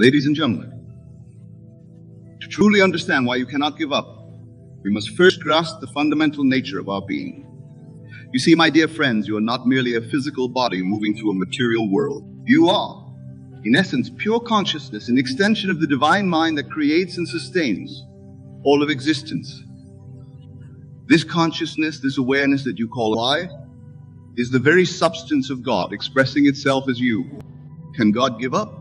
Ladies and gentlemen, to truly understand why you cannot give up, we must first grasp the fundamental nature of our being. You see, my dear friends, you are not merely a physical body moving through a material world. You are, in essence, pure consciousness, an extension of the divine mind that creates and sustains all of existence. This consciousness, this awareness that you call I, is the very substance of God expressing itself as you. Can God give up?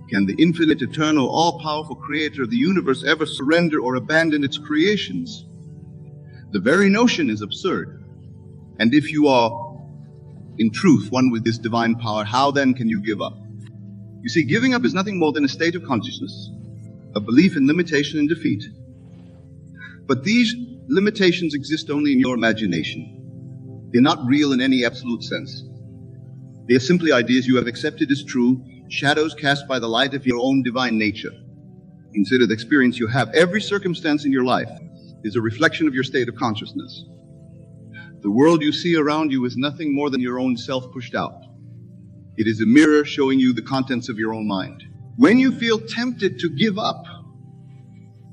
Can the infinite, eternal, all-powerful creator of the universe ever surrender or abandon its creations? The very notion is absurd. And if you are, in truth, one with this divine power, how then can you give up? You see, giving up is nothing more than a state of consciousness, a belief in limitation and defeat. But these limitations exist only in your imagination. They're not real in any absolute sense. They are simply ideas you have accepted as true, shadows cast by the light of your own divine nature. Consider the experience you have. Every circumstance in your life is a reflection of your state of consciousness. The world you see around you is nothing more than your own self pushed out. It is a mirror showing you the contents of your own mind. When you feel tempted to give up,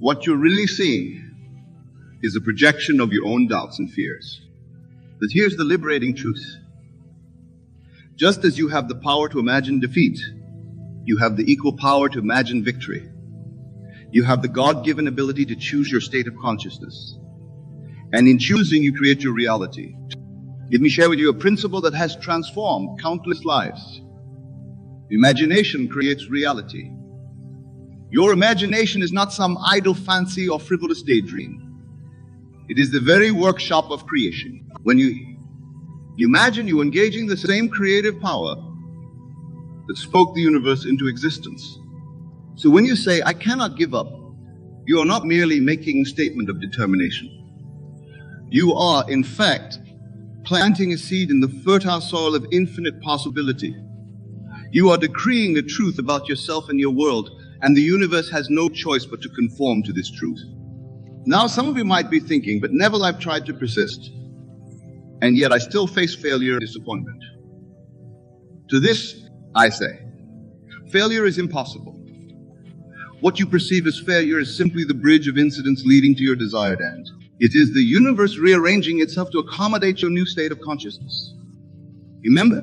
what you're really seeing is a projection of your own doubts and fears. But here's the liberating truth. Just as you have the power to imagine defeat, you have the equal power to imagine victory. You have the God-given ability to choose your state of consciousness. And in choosing, you create your reality. Let me share with you a principle that has transformed countless lives. Imagination creates reality. Your imagination is not some idle fancy or frivolous daydream. It is the very workshop of creation. When you imagine, you're engaging the same creative power that spoke the universe into existence. So when you say, I cannot give up, you are not merely making a statement of determination. You are, in fact, planting a seed in the fertile soil of infinite possibility. You are decreeing the truth about yourself and your world, and the universe has no choice but to conform to this truth. Now, some of you might be thinking, but Neville, I've tried to persist, and yet I still face failure and disappointment. To this, I say, failure is impossible. What you perceive as failure is simply the bridge of incidents leading to your desired end. It is the universe rearranging itself to accommodate your new state of consciousness. Remember,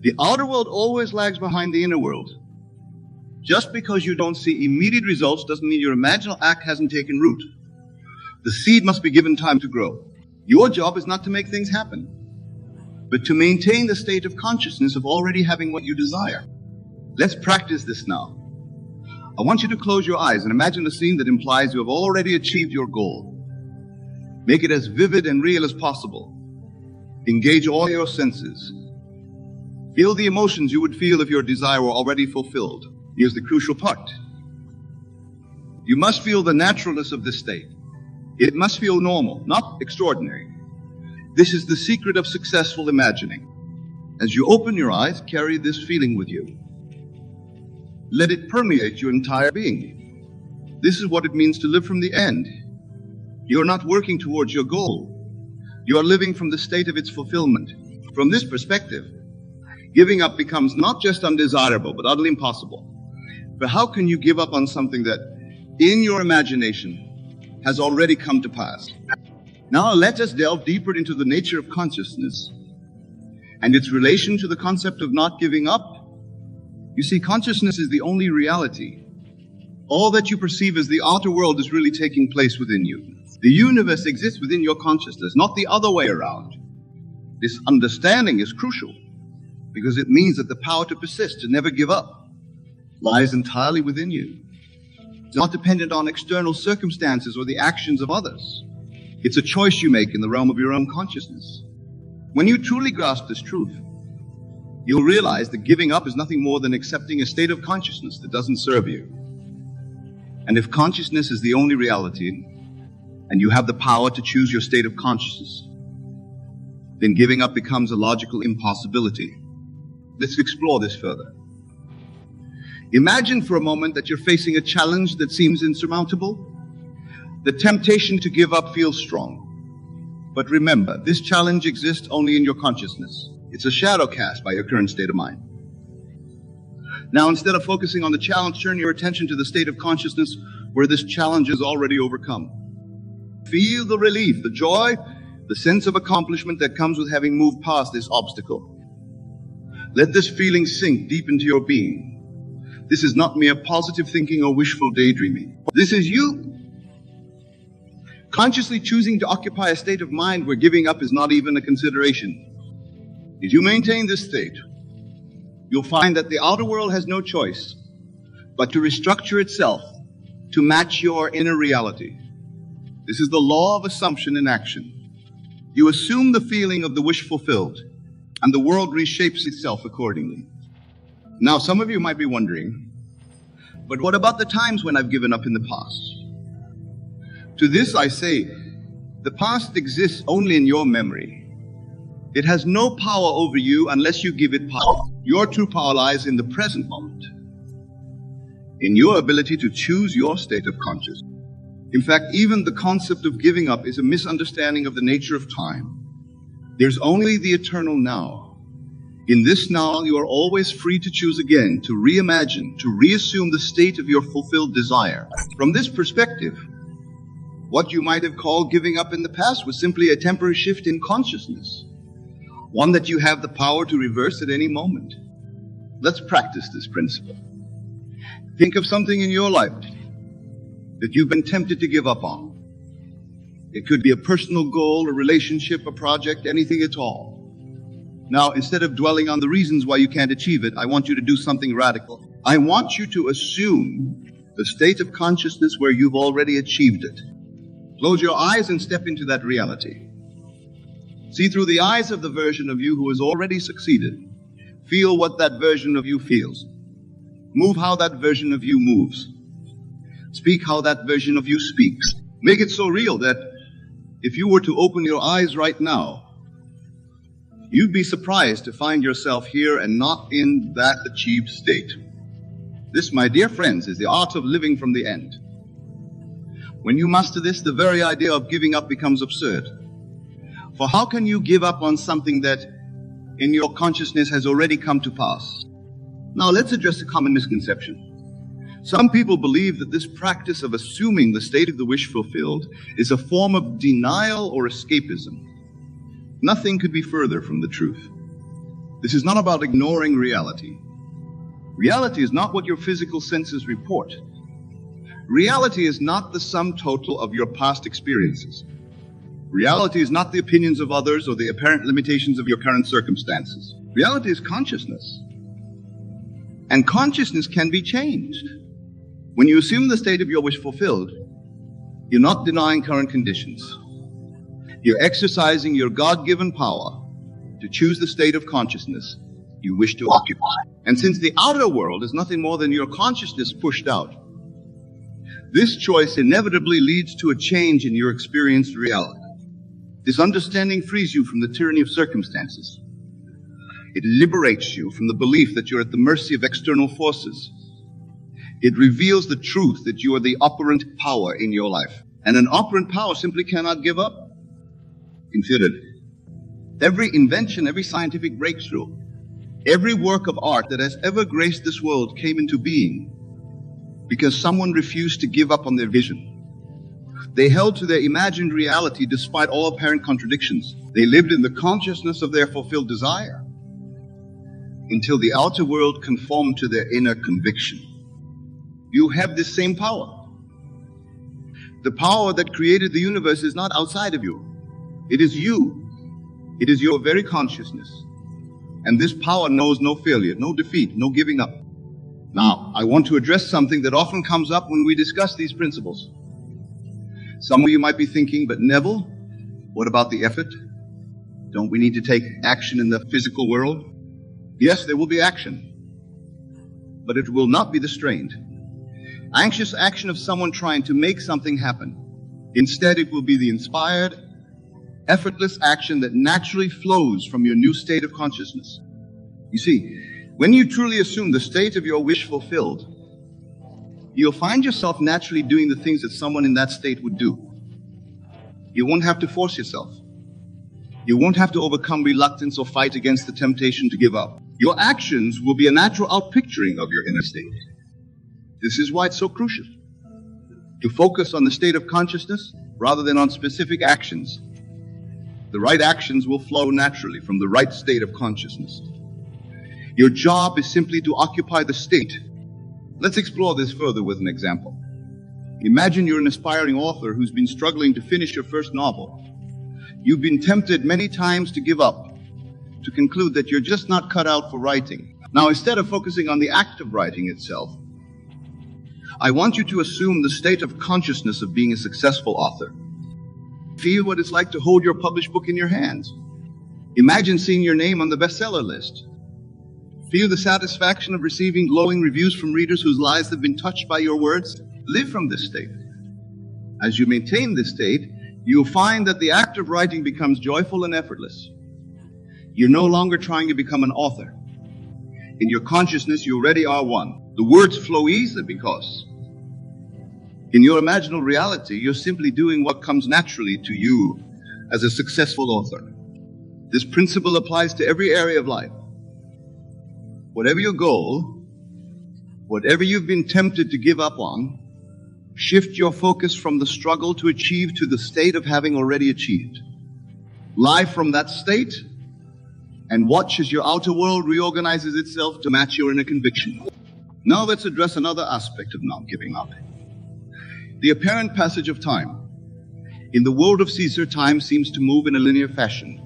the outer world always lags behind the inner world. Just because you don't see immediate results doesn't mean your imaginal act hasn't taken root. The seed must be given time to grow. Your job is not to make things happen, but to maintain the state of consciousness of already having what you desire. Let's practice this now. I want you to close your eyes and imagine a scene that implies you have already achieved your goal. Make it as vivid and real as possible. Engage all your senses. Feel the emotions you would feel if your desire were already fulfilled. Here's the crucial part. You must feel the naturalness of this state. It must feel normal, not extraordinary. This is the secret of successful imagining. As you open your eyes, carry this feeling with you. Let it permeate your entire being. This is what it means to live from the end. You are not working towards your goal. You are living from the state of its fulfillment. From this perspective, giving up becomes not just undesirable, but utterly impossible. But how can you give up on something that, in your imagination, has already come to pass? Now let us delve deeper into the nature of consciousness and its relation to the concept of not giving up. You see, consciousness is the only reality. All that you perceive as the outer world is really taking place within you. The universe exists within your consciousness, not the other way around. This understanding is crucial because it means that the power to persist, to never give up, lies entirely within you. It's not dependent on external circumstances or the actions of others. It's a choice you make in the realm of your own consciousness. When you truly grasp this truth, you'll realize that giving up is nothing more than accepting a state of consciousness that doesn't serve you. And if consciousness is the only reality, and you have the power to choose your state of consciousness, then giving up becomes a logical impossibility. Let's explore this further. Imagine for a moment that you're facing a challenge that seems insurmountable. The temptation to give up feels strong. But remember, this challenge exists only in your consciousness. It's a shadow cast by your current state of mind. Now, instead of focusing on the challenge, turn your attention to the state of consciousness where this challenge is already overcome. Feel the relief, the joy, the sense of accomplishment that comes with having moved past this obstacle. Let this feeling sink deep into your being. This is not mere positive thinking or wishful daydreaming. This is you consciously choosing to occupy a state of mind where giving up is not even a consideration. If you maintain this state, you'll find that the outer world has no choice but to restructure itself to match your inner reality. This is the law of assumption in action. You assume the feeling of the wish fulfilled, and the world reshapes itself accordingly. Now, some of you might be wondering, but what about the times when I've given up in the past? To this I say, the past exists only in your memory. It has no power over you unless you give it power. Your true power lies in the present moment, in your ability to choose your state of consciousness. In fact, even the concept of giving up is a misunderstanding of the nature of time. There's only the eternal now. In this now, you are always free to choose again, to reimagine, to reassume the state of your fulfilled desire. From this perspective, what you might have called giving up in the past was simply a temporary shift in consciousness, one that you have the power to reverse at any moment. Let's practice this principle. Think of something in your life that you've been tempted to give up on. It could be a personal goal, a relationship, a project, anything at all. Now, instead of dwelling on the reasons why you can't achieve it, I want you to do something radical. I want you to assume the state of consciousness where you've already achieved it. Close your eyes and step into that reality. See through the eyes of the version of you who has already succeeded. Feel what that version of you feels. Move how that version of you moves. Speak how that version of you speaks. Make it so real that if you were to open your eyes right now, you'd be surprised to find yourself here and not in that achieved state. This, my dear friends, is the art of living from the end. When you master this, the very idea of giving up becomes absurd. For how can you give up on something that in your consciousness has already come to pass? Now let's address a common misconception. Some people believe that this practice of assuming the state of the wish fulfilled is a form of denial or escapism. Nothing could be further from the truth. This is not about ignoring reality. Reality is not what your physical senses report. Reality is not the sum total of your past experiences. Reality is not the opinions of others or the apparent limitations of your current circumstances. Reality is consciousness. And consciousness can be changed. When you assume the state of your wish fulfilled, you're not denying current conditions. You're exercising your God-given power to choose the state of consciousness you wish to occupy. And since the outer world is nothing more than your consciousness pushed out, this choice inevitably leads to a change in your experienced reality. This understanding frees you from the tyranny of circumstances. It liberates you from the belief that you're at the mercy of external forces. It reveals the truth that you are the operant power in your life. And an operant power simply cannot give up. Consider it. Every invention, every scientific breakthrough, every work of art that has ever graced this world came into being because someone refused to give up on their vision. They held to their imagined reality despite all apparent contradictions. They lived in the consciousness of their fulfilled desire until the outer world conformed to their inner conviction. You have this same power. The power that created the universe is not outside of you. It is you. It is your very consciousness. And this power knows no failure, no defeat, no giving up. Now, I want to address something that often comes up when we discuss these principles. Some of you might be thinking, but Neville, what about the effort? Don't we need to take action in the physical world? Yes, there will be action, but it will not be the strained, anxious action of someone trying to make something happen. Instead, it will be the inspired, effortless action that naturally flows from your new state of consciousness. You see, when you truly assume the state of your wish fulfilled, you'll find yourself naturally doing the things that someone in that state would do. You won't have to force yourself. You won't have to overcome reluctance or fight against the temptation to give up. Your actions will be a natural outpicturing of your inner state. This is why it's so crucial to focus on the state of consciousness rather than on specific actions. The right actions will flow naturally from the right state of consciousness. Your job is simply to occupy the state. Let's explore this further with an example. Imagine you're an aspiring author who's been struggling to finish your first novel. You've been tempted many times to give up, to conclude that you're just not cut out for writing. Now, instead of focusing on the act of writing itself, I want you to assume the state of consciousness of being a successful author. Feel what it's like to hold your published book in your hands. Imagine seeing your name on the bestseller list. Feel the satisfaction of receiving glowing reviews from readers whose lives have been touched by your words. Live from this state. As you maintain this state, you'll find that the act of writing becomes joyful and effortless. You're no longer trying to become an author. In your consciousness, you already are one. The words flow easily because in your imaginal reality, you're simply doing what comes naturally to you as a successful author. This principle applies to every area of life. Whatever your goal, whatever you've been tempted to give up on, shift your focus from the struggle to achieve to the state of having already achieved. Live from that state and watch as your outer world reorganizes itself to match your inner conviction. Now let's address another aspect of not giving up. The apparent passage of time. In the world of Caesar, time seems to move in a linear fashion.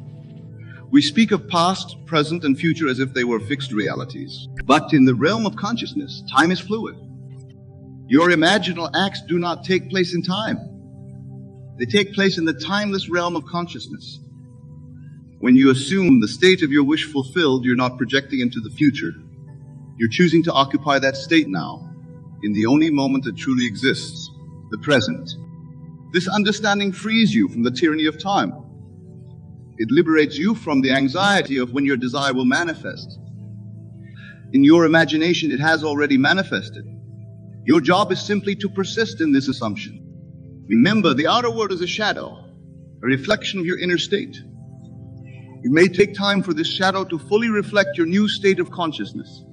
We speak of past, present, and future as if they were fixed realities. But in the realm of consciousness, time is fluid. Your imaginal acts do not take place in time. They take place in the timeless realm of consciousness. When you assume the state of your wish fulfilled, you're not projecting into the future. You're choosing to occupy that state now, in the only moment that truly exists, the present. This understanding frees you from the tyranny of time. It liberates you from the anxiety of when your desire will manifest. In your imagination, it has already manifested. Your job is simply to persist in this assumption. Remember, the outer world is a shadow, a reflection of your inner state. It may take time for this shadow to fully reflect your new state of consciousness.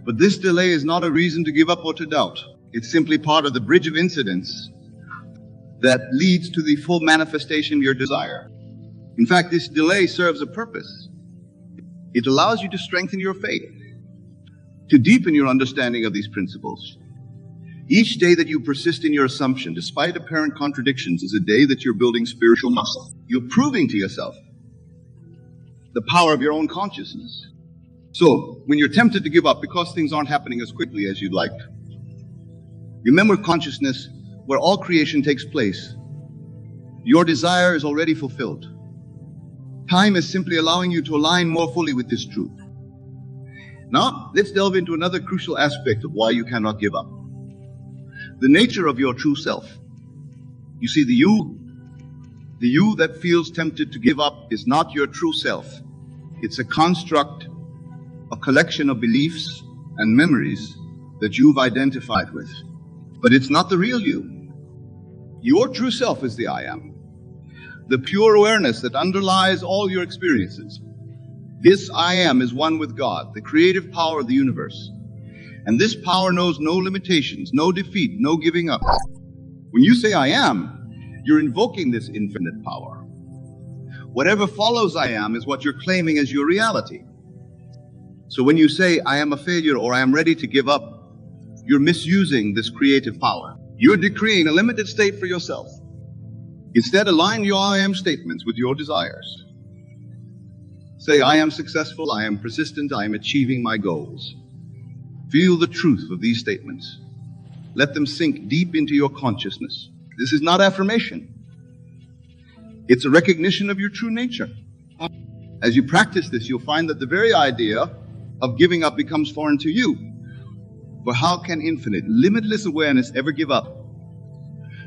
But this delay is not a reason to give up or to doubt. It's simply part of the bridge of incidents that leads to the full manifestation of your desire. In fact, this delay serves a purpose. It allows you to strengthen your faith, to deepen your understanding of these principles. Each day that you persist in your assumption, despite apparent contradictions, is a day that you're building spiritual muscle. You're proving to yourself the power of your own consciousness. So, when you're tempted to give up because things aren't happening as quickly as you'd like, remember consciousness, where all creation takes place. Your desire is already fulfilled. Time is simply allowing you to align more fully with this truth. Now, let's delve into another crucial aspect of why you cannot give up. The nature of your true self. You see, the you that feels tempted to give up is not your true self. It's a construct, a collection of beliefs and memories that you've identified with. But it's not the real you. Your true self is the I am, the pure awareness that underlies all your experiences. This I am is one with God, the creative power of the universe. And this power knows no limitations, no defeat, no giving up. When you say I am, you're invoking this infinite power. Whatever follows I am is what you're claiming as your reality. So when you say I am a failure or I am ready to give up, you're misusing this creative power. You're decreeing a limited state for yourself. Instead, align your I am statements with your desires. Say, I am successful, I am persistent, I am achieving my goals. Feel the truth of these statements. Let them sink deep into your consciousness. This is not affirmation. It's a recognition of your true nature. As you practice this, you'll find that the very idea of giving up becomes foreign to you. For how can infinite, limitless awareness ever give up?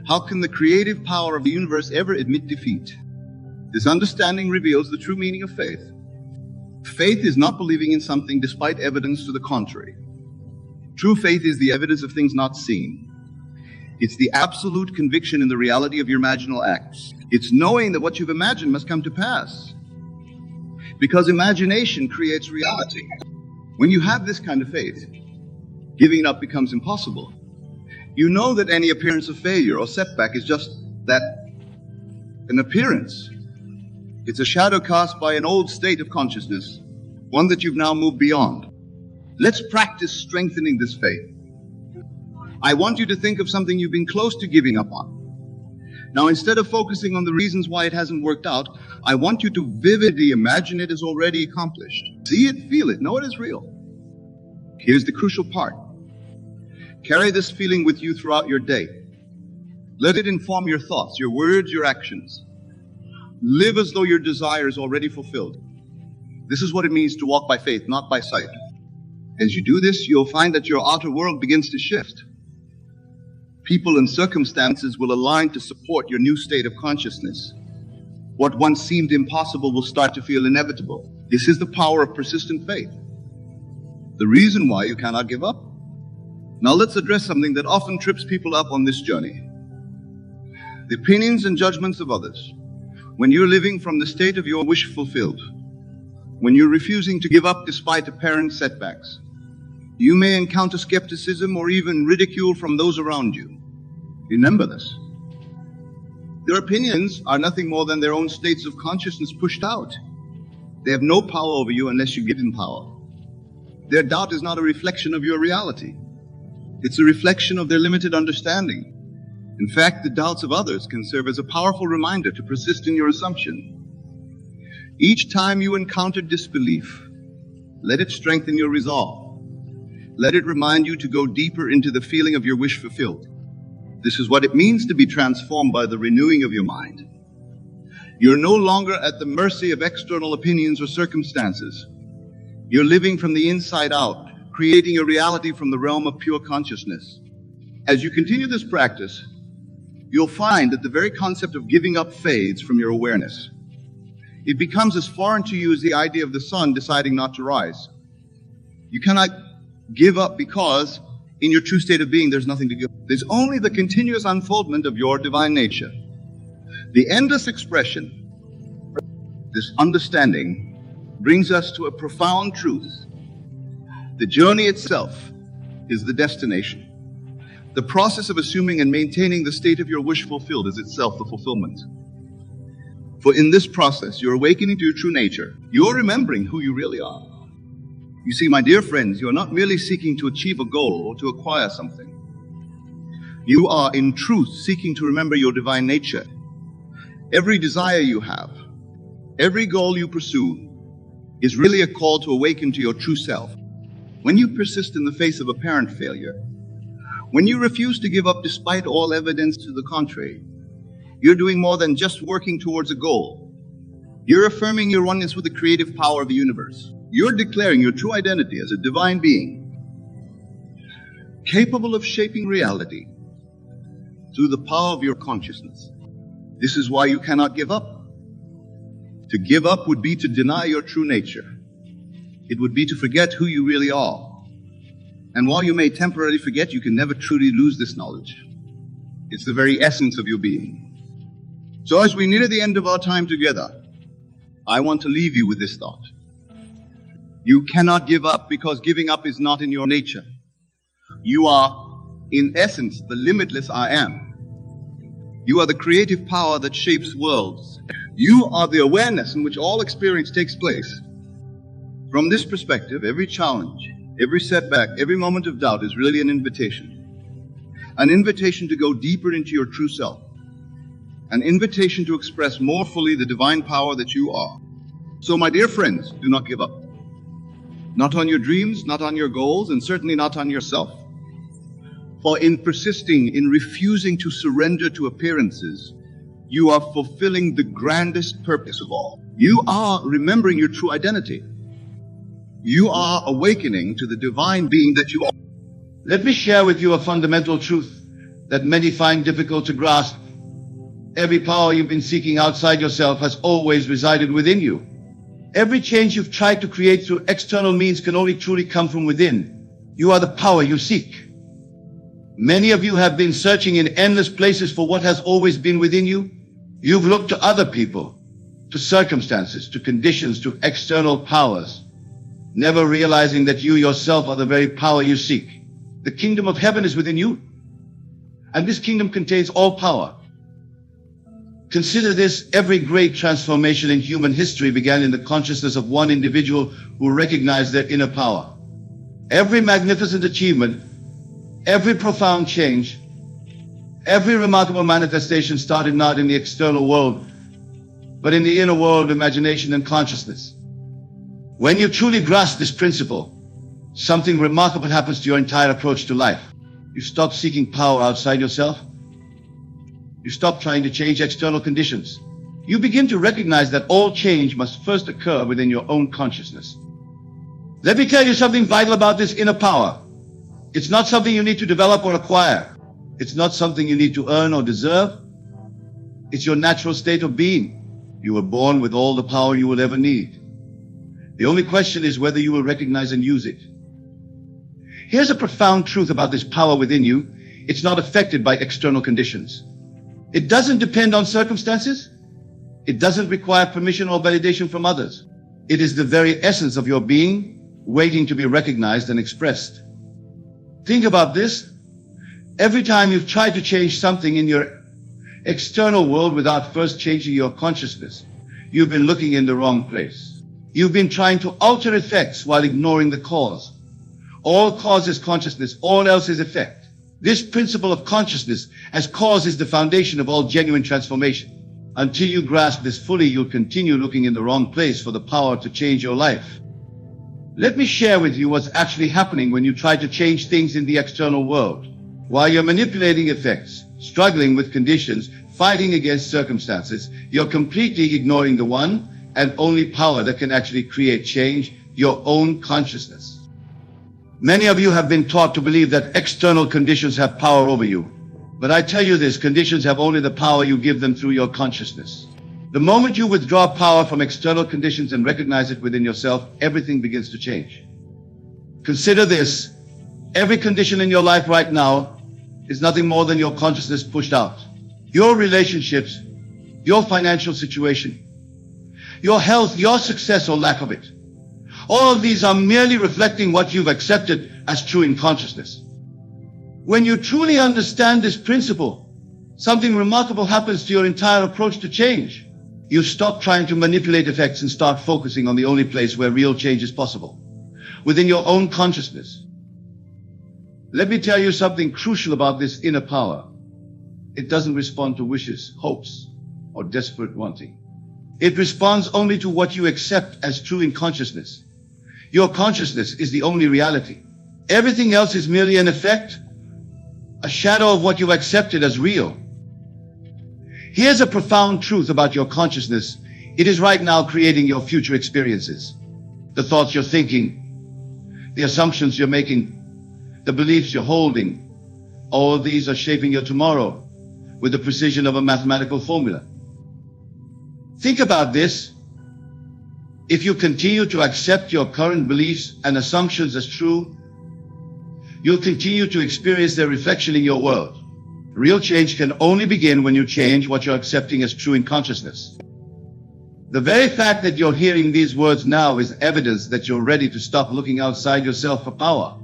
How can the creative power of the universe ever admit defeat? This understanding reveals the true meaning of faith. Faith is not believing in something despite evidence to the contrary. True faith is the evidence of things not seen. It's the absolute conviction in the reality of your imaginal acts. It's knowing that what you've imagined must come to pass. Because imagination creates reality. When you have this kind of faith, giving up becomes impossible. You know that any appearance of failure or setback is just that, an appearance. It's a shadow cast by an old state of consciousness, one that you've now moved beyond. Let's practice strengthening this faith. I want you to think of something you've been close to giving up on. Now, instead of focusing on the reasons why it hasn't worked out, I want you to vividly imagine it is already accomplished. See it, feel it, know it is real. Here's the crucial part. Carry this feeling with you throughout your day. Let it inform your thoughts, your words, your actions. Live as though your desire is already fulfilled. This is what it means to walk by faith, not by sight. As you do this, you'll find that your outer world begins to shift. People and circumstances will align to support your new state of consciousness. What once seemed impossible will start to feel inevitable. This is the power of persistent faith. The reason why you cannot give up. Now let's address something that often trips people up on this journey. The opinions and judgments of others. When you're living from the state of your wish fulfilled, when you're refusing to give up despite apparent setbacks, you may encounter skepticism or even ridicule from those around you. Remember this. Their opinions are nothing more than their own states of consciousness pushed out. They have no power over you unless you give them power. Their doubt is not a reflection of your reality. It's a reflection of their limited understanding. In fact, the doubts of others can serve as a powerful reminder to persist in your assumption. Each time you encounter disbelief, let it strengthen your resolve. Let it remind you to go deeper into the feeling of your wish fulfilled. This is what it means to be transformed by the renewing of your mind. You're no longer at the mercy of external opinions or circumstances. You're living from the inside out, creating a reality from the realm of pure consciousness. As you continue this practice, you'll find that the very concept of giving up fades from your awareness. It becomes as foreign to you as the idea of the sun deciding not to rise. You cannot give up because in your true state of being, there's nothing to give. There's only the continuous unfoldment of your divine nature. The endless expression, this understanding, brings us to a profound truth. The journey itself is the destination. The process of assuming and maintaining the state of your wish fulfilled is itself the fulfillment. For in this process, you're awakening to your true nature. You're remembering who you really are. You see, my dear friends, you are not merely seeking to achieve a goal or to acquire something. You are, in truth, seeking to remember your divine nature. Every desire you have, every goal you pursue, is really a call to awaken to your true self. When you persist in the face of apparent failure, when you refuse to give up despite all evidence to the contrary, you're doing more than just working towards a goal. You're affirming your oneness with the creative power of the universe. You're declaring your true identity as a divine being, capable of shaping reality through the power of your consciousness. This is why you cannot give up. To give up would be to deny your true nature. It would be to forget who you really are. And while you may temporarily forget, you can never truly lose this knowledge. It's the very essence of your being. So as we near the end of our time together, I want to leave you with this thought. You cannot give up because giving up is not in your nature. You are, in essence, the limitless I am. You are the creative power that shapes worlds. You are the awareness in which all experience takes place. From this perspective, every challenge, every setback, every moment of doubt is really an invitation. An invitation to go deeper into your true self. An invitation to express more fully the divine power that you are. So, my dear friends, do not give up. Not on your dreams, not on your goals, and certainly not on yourself. For in persisting, in refusing to surrender to appearances, you are fulfilling the grandest purpose of all. You are remembering your true identity. You are awakening to the divine being that you are. Let me share with you a fundamental truth that many find difficult to grasp. Every power you've been seeking outside yourself has always resided within you. Every change you've tried to create through external means can only truly come from within. You are the power you seek. Many of you have been searching in endless places for what has always been within you. You've looked to other people, to circumstances, to conditions, to external powers. never realizing that you yourself are the very power you seek. The kingdom of heaven is within you, and this kingdom contains all power. Consider this: every great transformation in human history began in the consciousness of one individual who recognized their inner power. Every magnificent achievement, every profound change, every remarkable manifestation started not in the external world, but in the inner world of imagination and consciousness. When you truly grasp this principle, something remarkable happens to your entire approach to life. You stop seeking power outside yourself. You stop trying to change external conditions. You begin to recognize that all change must first occur within your own consciousness. Let me tell you something vital about this inner power. It's not something you need to develop or acquire. It's not something you need to earn or deserve. It's your natural state of being. You were born with all the power you will ever need. The only question is whether you will recognize and use it. Here's a profound truth about this power within you. It's not affected by external conditions. It doesn't depend on circumstances. It doesn't require permission or validation from others. It is the very essence of your being, waiting to be recognized and expressed. Think about this. Every time you've tried to change something in your external world without first changing your consciousness, you've been looking in the wrong place. You've been trying to alter effects while ignoring the cause. All cause is consciousness, all else is effect. This principle of consciousness as cause is the foundation of all genuine transformation. Until you grasp this fully, you'll continue looking in the wrong place for the power to change your life. Let me share with you what's actually happening when you try to change things in the external world. While you're manipulating effects, struggling with conditions, fighting against circumstances, you're completely ignoring the one and only power that can actually create change, your own consciousness. Many of you have been taught to believe that external conditions have power over you. But I tell you this, conditions have only the power you give them through your consciousness. The moment you withdraw power from external conditions and recognize it within yourself, everything begins to change. Consider this: every condition in your life right now is nothing more than your consciousness pushed out. Your relationships, your financial situation, your health, your success or lack of it. All of these are merely reflecting what you've accepted as true in consciousness. When you truly understand this principle, something remarkable happens to your entire approach to change. You stop trying to manipulate effects and start focusing on the only place where real change is possible, within your own consciousness. Let me tell you something crucial about this inner power. It doesn't respond to wishes, hopes, or desperate wanting. It responds only to what you accept as true in consciousness. Your consciousness is the only reality. Everything else is merely an effect, a shadow of what you accepted as real. Here's a profound truth about your consciousness. It is right now creating your future experiences. The thoughts you're thinking, the assumptions you're making, the beliefs you're holding, all of these are shaping your tomorrow with the precision of a mathematical formula. Think about this. If you continue to accept your current beliefs and assumptions as true, you'll continue to experience their reflection in your world. Real change can only begin when you change what you're accepting as true in consciousness. The very fact that you're hearing these words now is evidence that you're ready to stop looking outside yourself for power.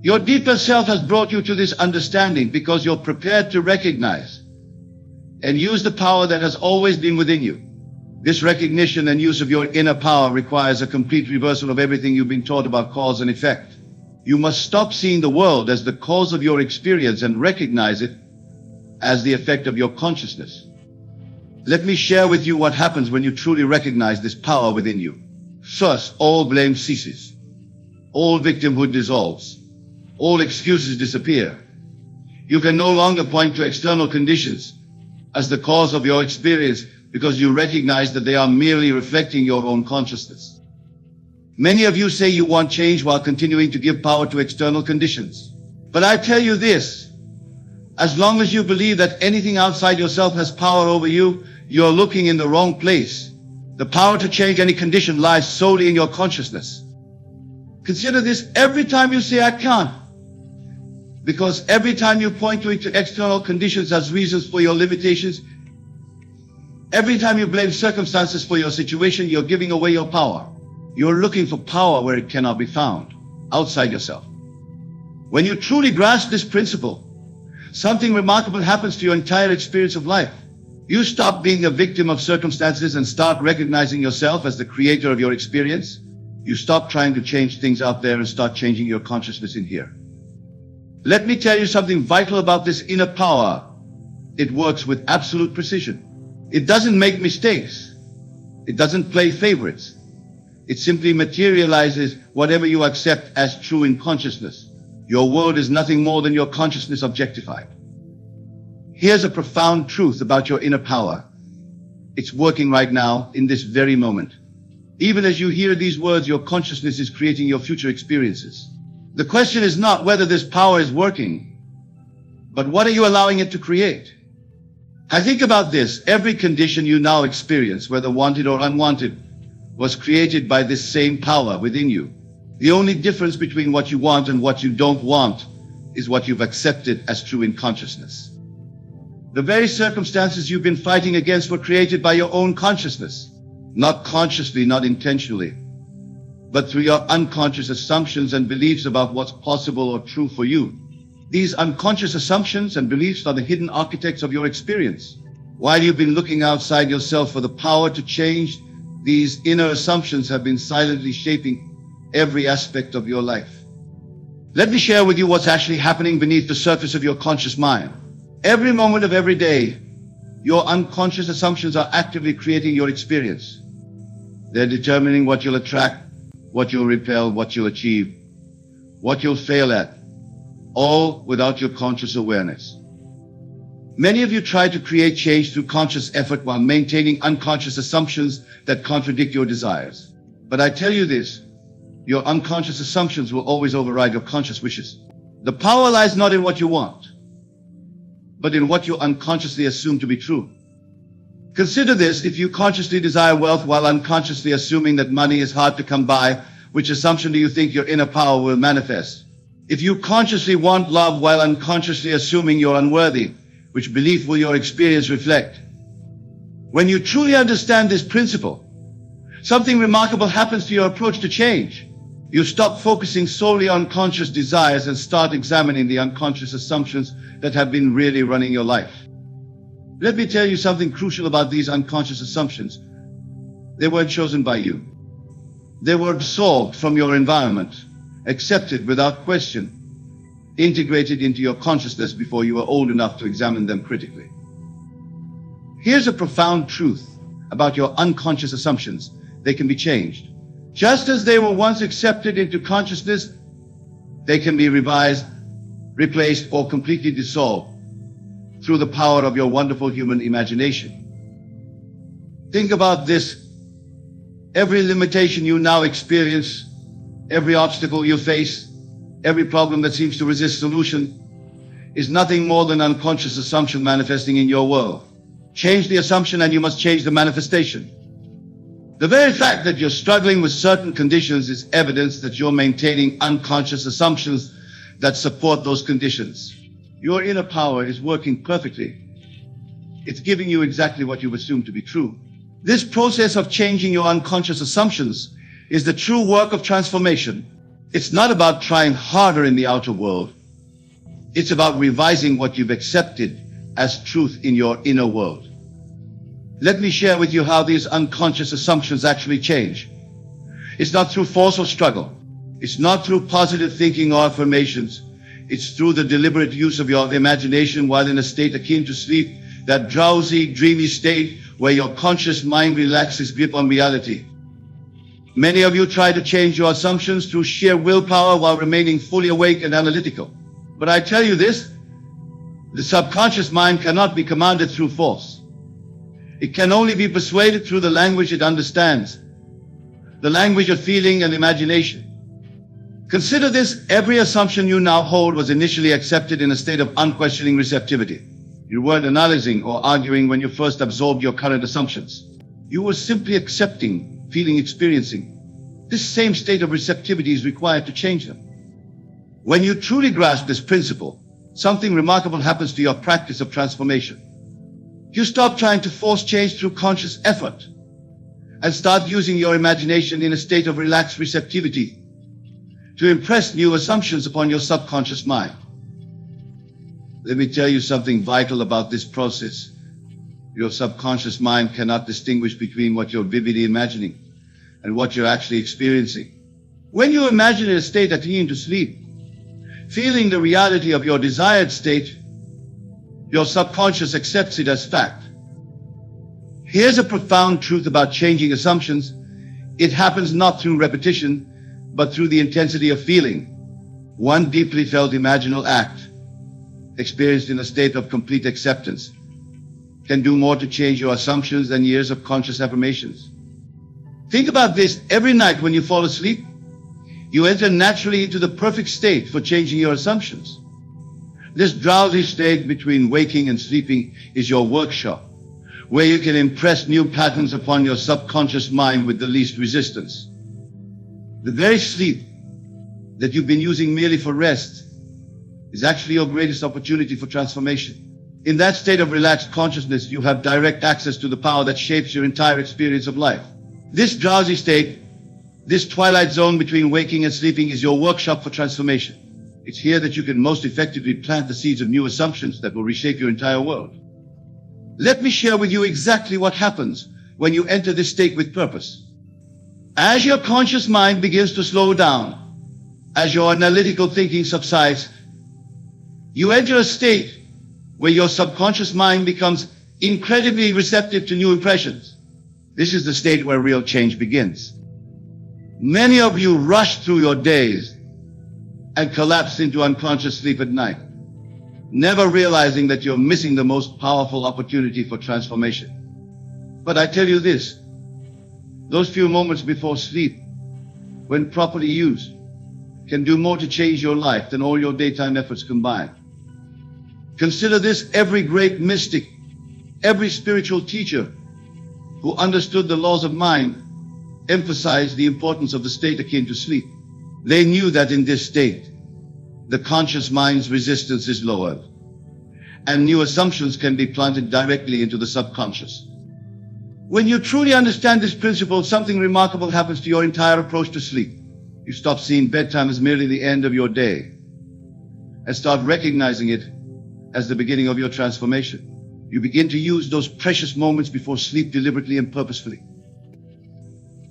Your deeper self has brought you to this understanding because you're prepared to recognize and use the power that has always been within you. This recognition and use of your inner power requires a complete reversal of everything you've been taught about cause and effect. You must stop seeing the world as the cause of your experience and recognize it as the effect of your consciousness. Let me share with you what happens when you truly recognize this power within you. First, all blame ceases. All victimhood dissolves. All excuses disappear. You can no longer point to external conditions as the cause of your experience because you recognize that they are merely reflecting your own consciousness. Many of you say you want change while continuing to give power to external conditions. But I tell you this, as long as you believe that anything outside yourself has power over you, you're looking in the wrong place. The power to change any condition lies solely in your consciousness. Consider this: every time you say, "I can't," because every time you point to external conditions as reasons for your limitations, every time you blame circumstances for your situation, you're giving away your power. You're looking for power where it cannot be found, outside yourself. When you truly grasp this principle, something remarkable happens to your entire experience of life. You stop being a victim of circumstances and start recognizing yourself as the creator of your experience. You stop trying to change things out there and start changing your consciousness in here. Let me tell you something vital about this inner power. It works with absolute precision. It doesn't make mistakes. It doesn't play favorites. It simply materializes whatever you accept as true in consciousness. Your world is nothing more than your consciousness objectified. Here's a profound truth about your inner power. It's working right now, in this very moment. Even as you hear these words, your consciousness is creating your future experiences. The question is not whether this power is working, but what are you allowing it to create? I think about this. Every condition you now experience, whether wanted or unwanted, was created by this same power within you. The only difference between what you want and what you don't want is what you've accepted as true in consciousness. The very circumstances you've been fighting against were created by your own consciousness. Not consciously, not intentionally, but through your unconscious assumptions and beliefs about what's possible or true for you. These unconscious assumptions and beliefs are the hidden architects of your experience. While you've been looking outside yourself for the power to change, these inner assumptions have been silently shaping every aspect of your life. Let me share with you what's actually happening beneath the surface of your conscious mind. Every moment of every day, your unconscious assumptions are actively creating your experience. They're determining what you'll attract, what you'll repel, what you'll achieve, what you'll fail at, all without your conscious awareness. Many of you try to create change through conscious effort while maintaining unconscious assumptions that contradict your desires. But I tell you this, your unconscious assumptions will always override your conscious wishes. The power lies not in what you want, but in what you unconsciously assume to be true. Consider this: if you consciously desire wealth while unconsciously assuming that money is hard to come by, which assumption do you think your inner power will manifest? If you consciously want love while unconsciously assuming you're unworthy, which belief will your experience reflect? When you truly understand this principle, something remarkable happens to your approach to change. You stop focusing solely on conscious desires and start examining the unconscious assumptions that have been really running your life. Let me tell you something crucial about these unconscious assumptions. They weren't chosen by you. They were absorbed from your environment, accepted without question, integrated into your consciousness before you were old enough to examine them critically. Here's a profound truth about your unconscious assumptions. They can be changed. Just as they were once accepted into consciousness, they can be revised, replaced, or completely dissolved through the power of your wonderful human imagination. Think about this. Every limitation you now experience, every obstacle you face, every problem that seems to resist solution is nothing more than unconscious assumption manifesting in your world. Change the assumption and you must change the manifestation. The very fact that you're struggling with certain conditions is evidence that you're maintaining unconscious assumptions that support those conditions. Your inner power is working perfectly. It's giving you exactly what you've assumed to be true. This process of changing your unconscious assumptions is the true work of transformation. It's not about trying harder in the outer world. It's about revising what you've accepted as truth in your inner world. Let me share with you how these unconscious assumptions actually change. It's not through force or struggle. It's not through positive thinking or affirmations. It's through the deliberate use of your imagination while in a state akin to sleep, that drowsy, dreamy state where your conscious mind relaxes grip on reality. Many of you try to change your assumptions through sheer willpower while remaining fully awake and analytical. But I tell you this, the subconscious mind cannot be commanded through force. It can only be persuaded through the language it understands, the language of feeling and imagination. Consider this: every assumption you now hold was initially accepted in a state of unquestioning receptivity. You weren't analyzing or arguing when you first absorbed your current assumptions. You were simply accepting, feeling, experiencing. This same state of receptivity is required to change them. When you truly grasp this principle, something remarkable happens to your practice of transformation. You stop trying to force change through conscious effort. and start using your imagination in a state of relaxed receptivity to impress new assumptions upon your subconscious mind. Let me tell you something vital about this process. Your subconscious mind cannot distinguish between what you're vividly imagining and what you're actually experiencing. When you imagine a state akin to sleep, feeling the reality of your desired state, your subconscious accepts it as fact. Here's a profound truth about changing assumptions. It happens not through repetition, but through the intensity of feeling. One deeply felt imaginal act, experienced in a state of complete acceptance, can do more to change your assumptions than years of conscious affirmations. Think about this. Every night when you fall asleep, you enter naturally into the perfect state for changing your assumptions. This drowsy state between waking and sleeping is your workshop, where you can impress new patterns upon your subconscious mind with the least resistance. The very sleep that you've been using merely for rest is actually your greatest opportunity for transformation. In that state of relaxed consciousness, you have direct access to the power that shapes your entire experience of life. This drowsy state, this twilight zone between waking and sleeping, is your workshop for transformation. It's here that you can most effectively plant the seeds of new assumptions that will reshape your entire world. Let me share with you exactly what happens when you enter this state with purpose. As your conscious mind begins to slow down, as your analytical thinking subsides, you enter a state where your subconscious mind becomes incredibly receptive to new impressions. This is the state where real change begins. Many of you rush through your days and collapse into unconscious sleep at night, never realizing that you're missing the most powerful opportunity for transformation. But I tell you this, those few moments before sleep, when properly used, can do more to change your life than all your daytime efforts combined. Consider this: every great mystic, every spiritual teacher who understood the laws of mind emphasized the importance of the state akin to sleep. They knew that in this state, the conscious mind's resistance is lowered, and new assumptions can be planted directly into the subconscious. When you truly understand this principle, something remarkable happens to your entire approach to sleep. You stop seeing bedtime as merely the end of your day and start recognizing it as the beginning of your transformation. You begin to use those precious moments before sleep deliberately and purposefully.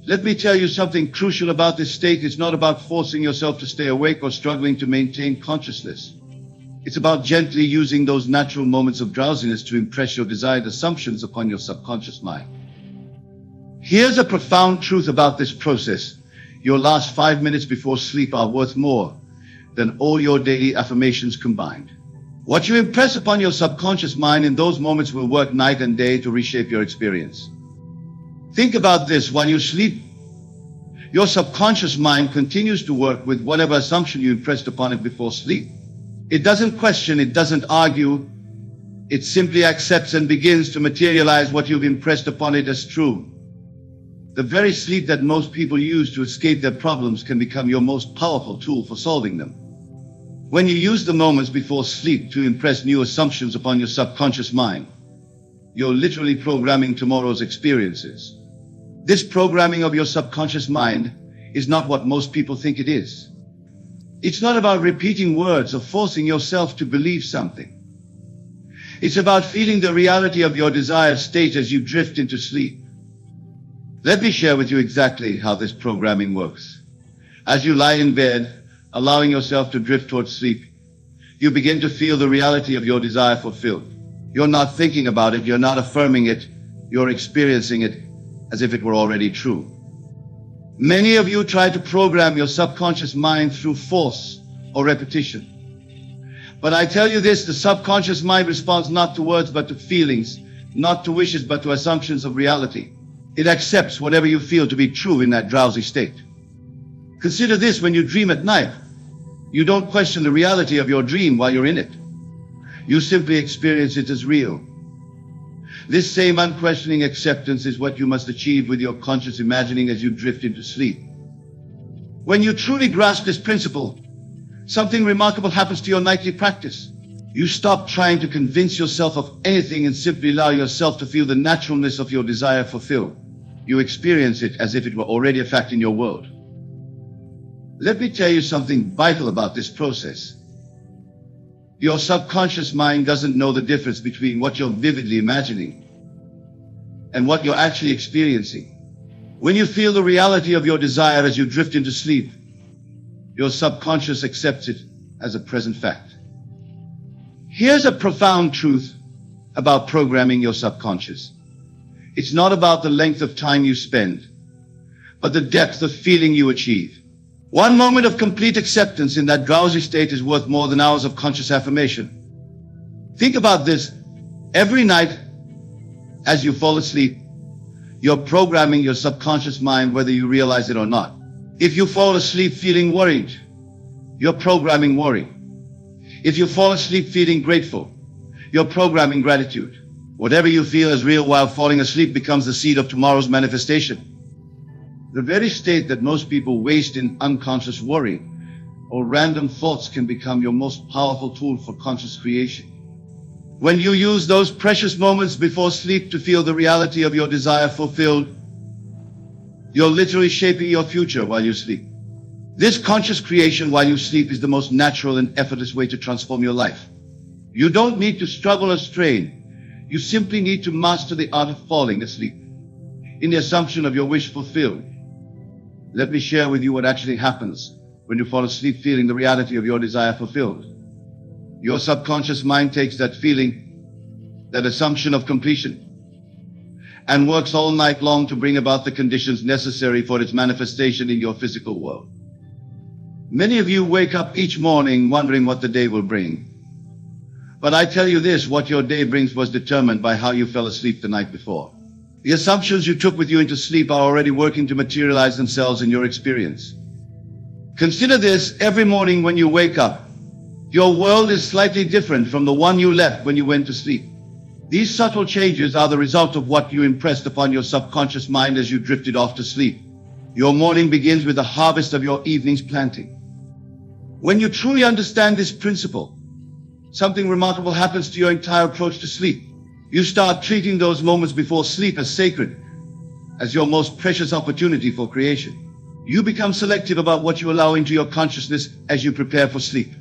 Let me tell you something crucial about this state. It's not about forcing yourself to stay awake or struggling to maintain consciousness. It's about gently using those natural moments of drowsiness to impress your desired assumptions upon your subconscious mind. Here's a profound truth about this process. Your last 5 minutes before sleep are worth more than all your daily affirmations combined. What you impress upon your subconscious mind in those moments will work night and day to reshape your experience. Think about this: while you sleep, your subconscious mind continues to work with whatever assumption you impressed upon it before sleep. It doesn't question, it doesn't argue, it simply accepts and begins to materialize what you've impressed upon it as true. The very sleep that most people use to escape their problems can become your most powerful tool for solving them. When you use the moments before sleep to impress new assumptions upon your subconscious mind, you're literally programming tomorrow's experiences. This programming of your subconscious mind is not what most people think it is. It's not about repeating words or forcing yourself to believe something. It's about feeling the reality of your desired state as you drift into sleep. Let me share with you exactly how this programming works. As you lie in bed, allowing yourself to drift towards sleep, you begin to feel the reality of your desire fulfilled. You're not thinking about it, you're not affirming it, you're experiencing it as if it were already true. Many of you try to program your subconscious mind through force or repetition. But I tell you this, the subconscious mind responds not to words but to feelings, not to wishes but to assumptions of reality. It accepts whatever you feel to be true in that drowsy state. Consider this: when you dream at night, you don't question the reality of your dream while you're in it. You simply experience it as real. This same unquestioning acceptance is what you must achieve with your conscious imagining as you drift into sleep. When you truly grasp this principle, something remarkable happens to your nightly practice. You stop trying to convince yourself of anything and simply allow yourself to feel the naturalness of your desire fulfilled. You experience it as if it were already a fact in your world. Let me tell you something vital about this process. Your subconscious mind doesn't know the difference between what you're vividly imagining and what you're actually experiencing. When you feel the reality of your desire as you drift into sleep, your subconscious accepts it as a present fact. Here's a profound truth about programming your subconscious. It's not about the length of time you spend, but the depth of feeling you achieve. One moment of complete acceptance in that drowsy state is worth more than hours of conscious affirmation. Think about this. Every night, as you fall asleep, you're programming your subconscious mind whether you realize it or not. If you fall asleep feeling worried, you're programming worry. If you fall asleep feeling grateful, you're programming gratitude. Whatever you feel as real while falling asleep becomes the seed of tomorrow's manifestation. The very state that most people waste in unconscious worry or random thoughts can become your most powerful tool for conscious creation. When you use those precious moments before sleep to feel the reality of your desire fulfilled, you're literally shaping your future while you sleep. This conscious creation while you sleep is the most natural and effortless way to transform your life. You don't need to struggle or strain. You simply need to master the art of falling asleep in the assumption of your wish fulfilled. Let me share with you what actually happens when you fall asleep feeling the reality of your desire fulfilled. Your subconscious mind takes that feeling, that assumption of completion, and works all night long to bring about the conditions necessary for its manifestation in your physical world. Many of you wake up each morning wondering what the day will bring. But I tell you this, what your day brings was determined by how you fell asleep the night before. The assumptions you took with you into sleep are already working to materialize themselves in your experience. Consider this: every morning when you wake up, your world is slightly different from the one you left when you went to sleep. These subtle changes are the result of what you impressed upon your subconscious mind as you drifted off to sleep. Your morning begins with the harvest of your evening's planting. When you truly understand this principle, something remarkable happens to your entire approach to sleep. You start treating those moments before sleep as sacred, as your most precious opportunity for creation. You become selective about what you allow into your consciousness as you prepare for sleep.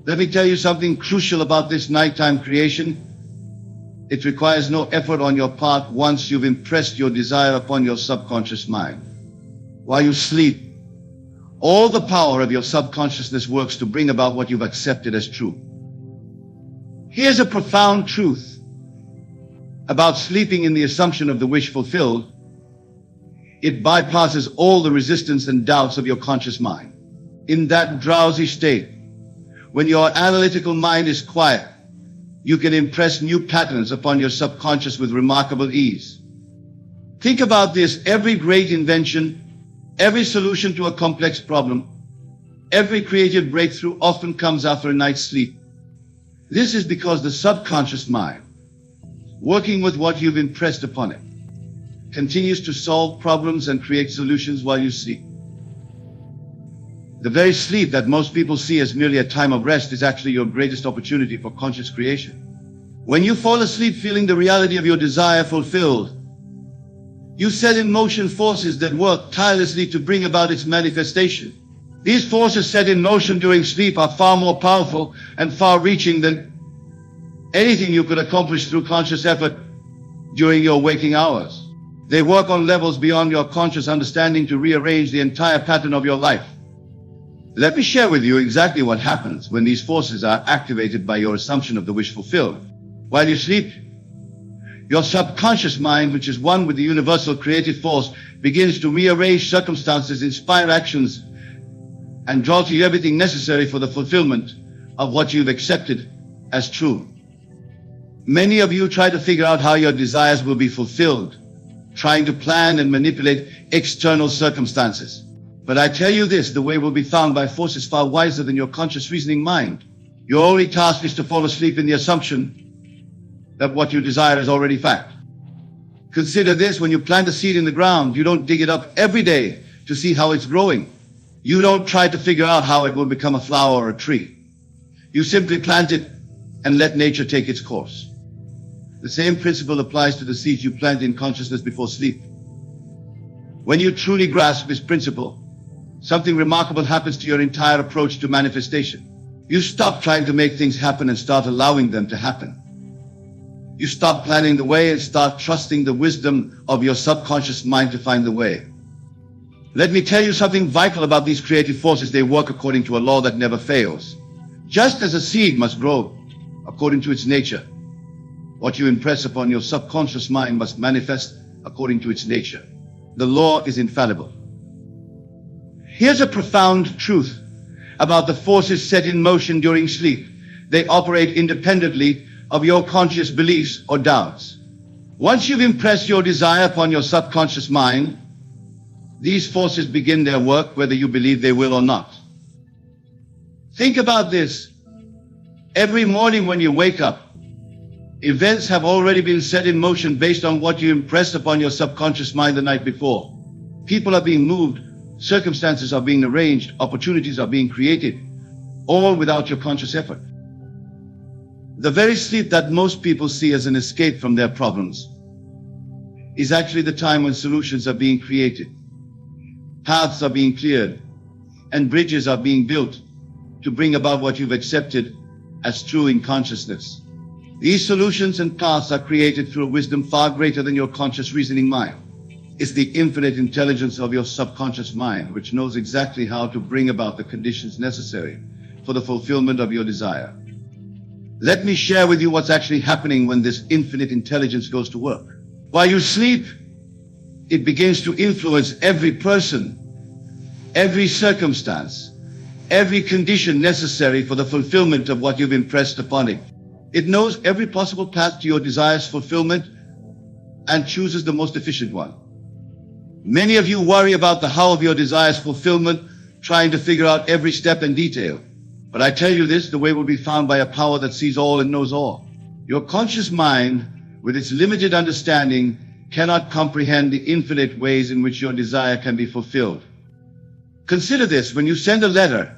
Let me tell you something crucial about this nighttime creation. It requires no effort on your part once you've impressed your desire upon your subconscious mind. While you sleep, all the power of your subconsciousness works to bring about what you've accepted as true. Here's a profound truth about sleeping in the assumption of the wish fulfilled. It bypasses all the resistance and doubts of your conscious mind. In that drowsy state, when your analytical mind is quiet, you can impress new patterns upon your subconscious with remarkable ease. Think about this: every great invention, every solution to a complex problem, every creative breakthrough often comes after a night's sleep. This is because the subconscious mind, working with what you've impressed upon it, continues to solve problems and create solutions while you sleep. The very sleep that most people see as merely a time of rest is actually your greatest opportunity for conscious creation. When you fall asleep feeling the reality of your desire fulfilled, you set in motion forces that work tirelessly to bring about its manifestation. These forces set in motion during sleep are far more powerful and far-reaching than anything you could accomplish through conscious effort during your waking hours. They work on levels beyond your conscious understanding to rearrange the entire pattern of your life. Let me share with you exactly what happens when these forces are activated by your assumption of the wish fulfilled. While you sleep, your subconscious mind, which is one with the universal creative force, begins to rearrange circumstances, inspire actions, and draw to you everything necessary for the fulfillment of what you've accepted as true. Many of you try to figure out how your desires will be fulfilled, trying to plan and manipulate external circumstances. But I tell you this, the way will be found by forces far wiser than your conscious reasoning mind. Your only task is to fall asleep in the assumption that what you desire is already fact. Consider this: when you plant a seed in the ground, you don't dig it up every day to see how it's growing. You don't try to figure out how it will become a flower or a tree. You simply plant it and let nature take its course. The same principle applies to the seeds you plant in consciousness before sleep. When you truly grasp this principle, something remarkable happens to your entire approach to manifestation. You stop trying to make things happen and start allowing them to happen. You stop planning the way and start trusting the wisdom of your subconscious mind to find the way. Let me tell you something vital about these creative forces. They work according to a law that never fails. Just as a seed must grow according to its nature, what you impress upon your subconscious mind must manifest according to its nature. The law is infallible. Here's a profound truth about the forces set in motion during sleep. They operate independently of your conscious beliefs or doubts. Once you've impressed your desire upon your subconscious mind, these forces begin their work whether you believe they will or not. Think about this. Every morning when you wake up, events have already been set in motion based on what you impressed upon your subconscious mind the night before. People are being moved, circumstances are being arranged, opportunities are being created, all without your conscious effort. The very sleep that most people see as an escape from their problems is actually the time when solutions are being created, paths are being cleared, and bridges are being built to bring about what you've accepted as true in consciousness. These solutions and paths are created through a wisdom far greater than your conscious reasoning mind. It's the infinite intelligence of your subconscious mind, which knows exactly how to bring about the conditions necessary for the fulfillment of your desire. Let me share with you what's actually happening when this infinite intelligence goes to work. While you sleep, it begins to influence every person, every circumstance, every condition necessary for the fulfillment of what you've impressed upon it. It knows every possible path to your desire's fulfillment and chooses the most efficient one. Many of you worry about the how of your desire's fulfillment, trying to figure out every step and detail. But I tell you this, the way will be found by a power that sees all and knows all. Your conscious mind, with its limited understanding, cannot comprehend the infinite ways in which your desire can be fulfilled. Consider this: when you send a letter,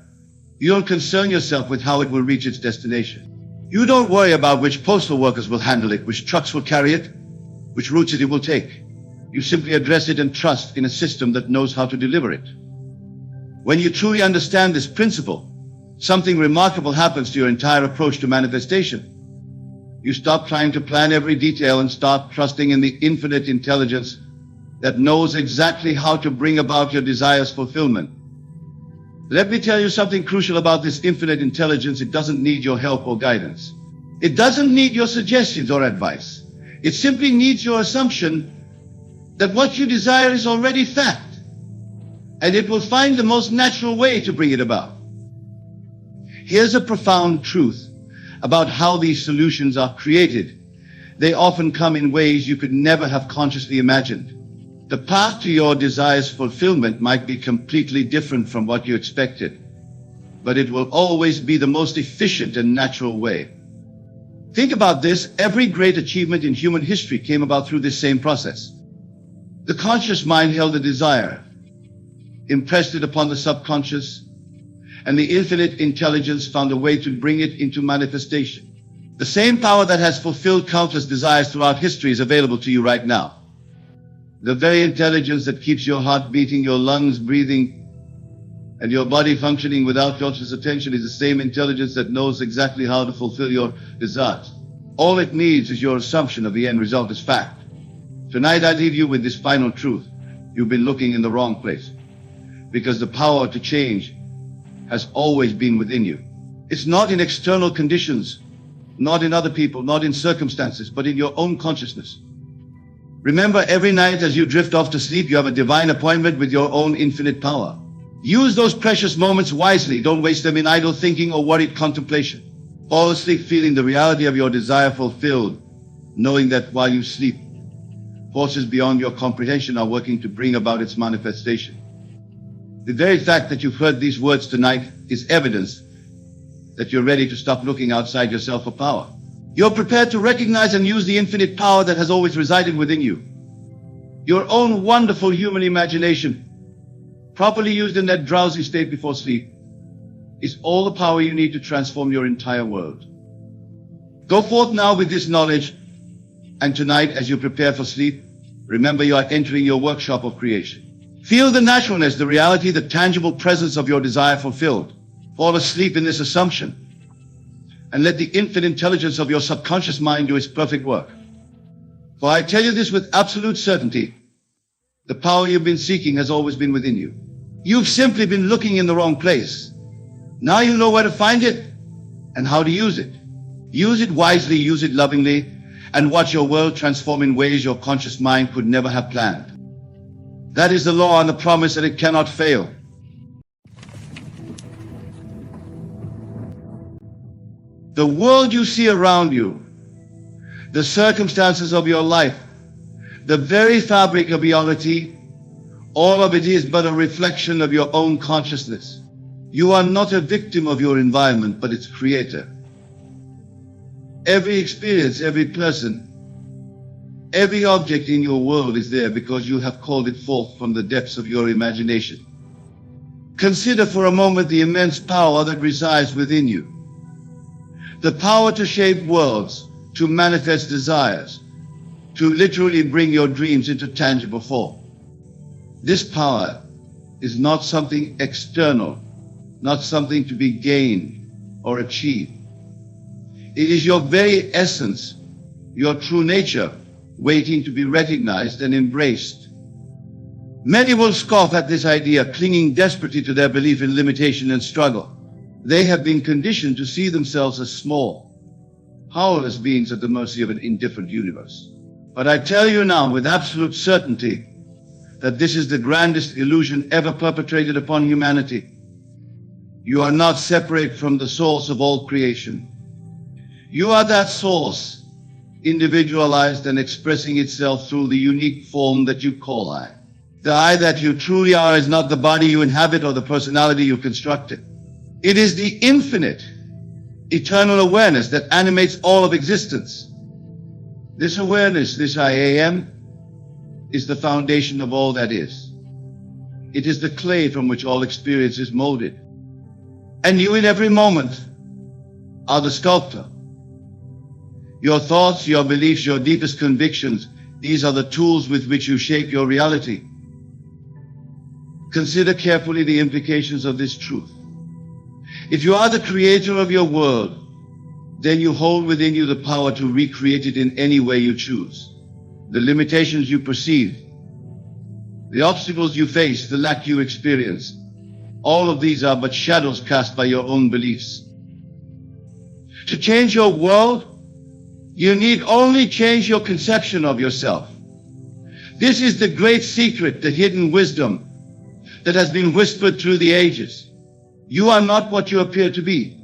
you don't concern yourself with how it will reach its destination. You don't worry about which postal workers will handle it, which trucks will carry it, which routes it will take. You simply address it and trust in a system that knows how to deliver it. When you truly understand this principle, something remarkable happens to your entire approach to manifestation. You stop trying to plan every detail and start trusting in the infinite intelligence that knows exactly how to bring about your desire's fulfillment. Let me tell you something crucial about this infinite intelligence. It doesn't need your help or guidance. It doesn't need your suggestions or advice. It simply needs your assumption that what you desire is already fact, and it will find the most natural way to bring it about. Here's a profound truth about how these solutions are created. They often come in ways you could never have consciously imagined. The path to your desire's fulfillment might be completely different from what you expected, but it will always be the most efficient and natural way. Think about this. Every great achievement in human history came about through this same process. The conscious mind held a desire, impressed it upon the subconscious, and the infinite intelligence found a way to bring it into manifestation. The same power that has fulfilled countless desires throughout history is available to you right now. The very intelligence that keeps your heart beating, your lungs breathing, and your body functioning without conscious attention is the same intelligence that knows exactly how to fulfill your desires. All it needs is your assumption of the end result as fact. Tonight I leave you with this final truth. You've been looking in the wrong place, because the power to change has always been within you. It's not in external conditions, not in other people, not in circumstances, but in your own consciousness. Remember, every night as you drift off to sleep, you have a divine appointment with your own infinite power. Use those precious moments wisely. Don't waste them in idle thinking or worried contemplation. Fall asleep feeling the reality of your desire fulfilled, knowing that while you sleep, forces beyond your comprehension are working to bring about its manifestation. The very fact that you've heard these words tonight is evidence that you're ready to stop looking outside yourself for power. You're prepared to recognize and use the infinite power that has always resided within you. Your own wonderful human imagination, properly used in that drowsy state before sleep, is all the power you need to transform your entire world. Go forth now with this knowledge And tonight, as you prepare for sleep, remember you are entering your workshop of creation. Feel the naturalness, the reality, the tangible presence of your desire fulfilled. Fall asleep in this assumption, and let the infinite intelligence of your subconscious mind do its perfect work. For I tell you this with absolute certainty, the power you've been seeking has always been within you. You've simply been looking in the wrong place. Now you know where to find it and how to use it. Use it wisely, use it lovingly, and watch your world transform in ways your conscious mind could never have planned. That is the law and the promise that it cannot fail. The world you see around you, the circumstances of your life, the very fabric of reality, all of it is but a reflection of your own consciousness. You are not a victim of your environment, but its creator. Every experience, every person, every object in your world is there because you have called it forth from the depths of your imagination. Consider for a moment the immense power that resides within you. The power to shape worlds, to manifest desires, to literally bring your dreams into tangible form. This power is not something external, not something to be gained or achieved. It is your very essence, your true nature, waiting to be recognized and embraced. Many will scoff at this idea, clinging desperately to their belief in limitation and struggle. They have been conditioned to see themselves as small, powerless beings at the mercy of an indifferent universe. But I tell you now with absolute certainty that this is the grandest illusion ever perpetrated upon humanity. You are not separate from the source of all creation. You are that source, individualized and expressing itself through the unique form that you call I. The I that you truly are is not the body you inhabit or the personality you constructed. It is the infinite, eternal awareness that animates all of existence. This awareness, this I am, is the foundation of all that is. It is the clay from which all experience is molded. And you in every moment are the sculptor. Your thoughts, your beliefs, your deepest convictions, these are the tools with which you shape your reality. Consider carefully the implications of this truth. If you are the creator of your world, then you hold within you the power to recreate it in any way you choose. The limitations you perceive, the obstacles you face, the lack you experience, all of these are but shadows cast by your own beliefs. To change your world, you need only change your conception of yourself. This is the great secret, the hidden wisdom that has been whispered through the ages. You are not what you appear to be.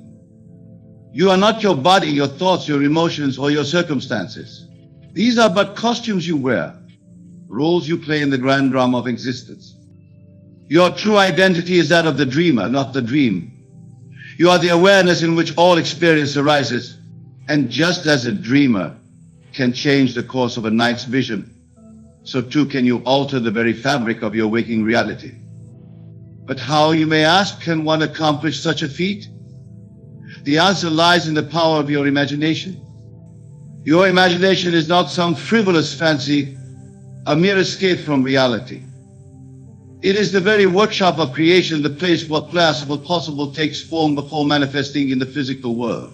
You are not your body, your thoughts, your emotions, or your circumstances. These are but costumes you wear, roles you play in the grand drama of existence. Your true identity is that of the dreamer, not the dream. You are the awareness in which all experience arises. And just as a dreamer can change the course of a night's vision, so too can you alter the very fabric of your waking reality. But how, you may ask, can one accomplish such a feat? The answer lies in the power of your imagination. Your imagination is not some frivolous fancy, a mere escape from reality. It is the very workshop of creation, the place where possible takes form before manifesting in the physical world.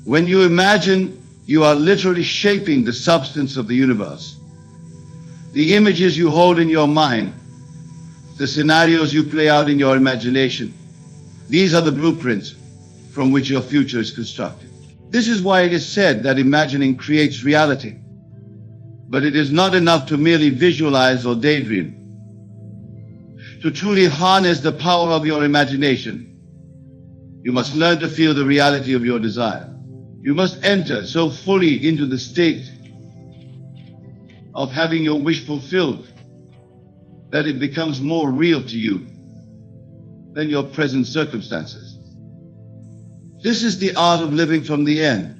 When you imagine, you are literally shaping the substance of the universe. The images you hold in your mind, the scenarios you play out in your imagination, these are the blueprints from which your future is constructed. This is why it is said that imagining creates reality. But it is not enough to merely visualize or daydream. To truly harness the power of your imagination, you must learn to feel the reality of your desire. You must enter so fully into the state of having your wish fulfilled that it becomes more real to you than your present circumstances. This is the art of living from the end.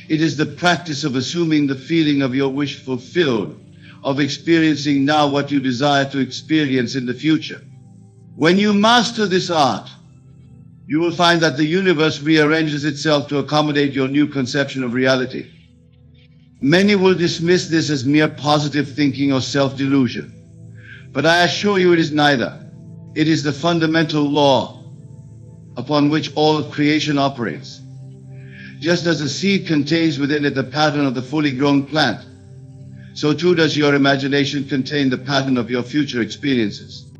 It is the practice of assuming the feeling of your wish fulfilled, of experiencing now what you desire to experience in the future. When you master this art, you will find that the universe rearranges itself to accommodate your new conception of reality. Many will dismiss this as mere positive thinking or self-delusion. But I assure you it is neither. It is the fundamental law upon which all of creation operates. Just as a seed contains within it the pattern of the fully grown plant, so too does your imagination contain the pattern of your future experiences.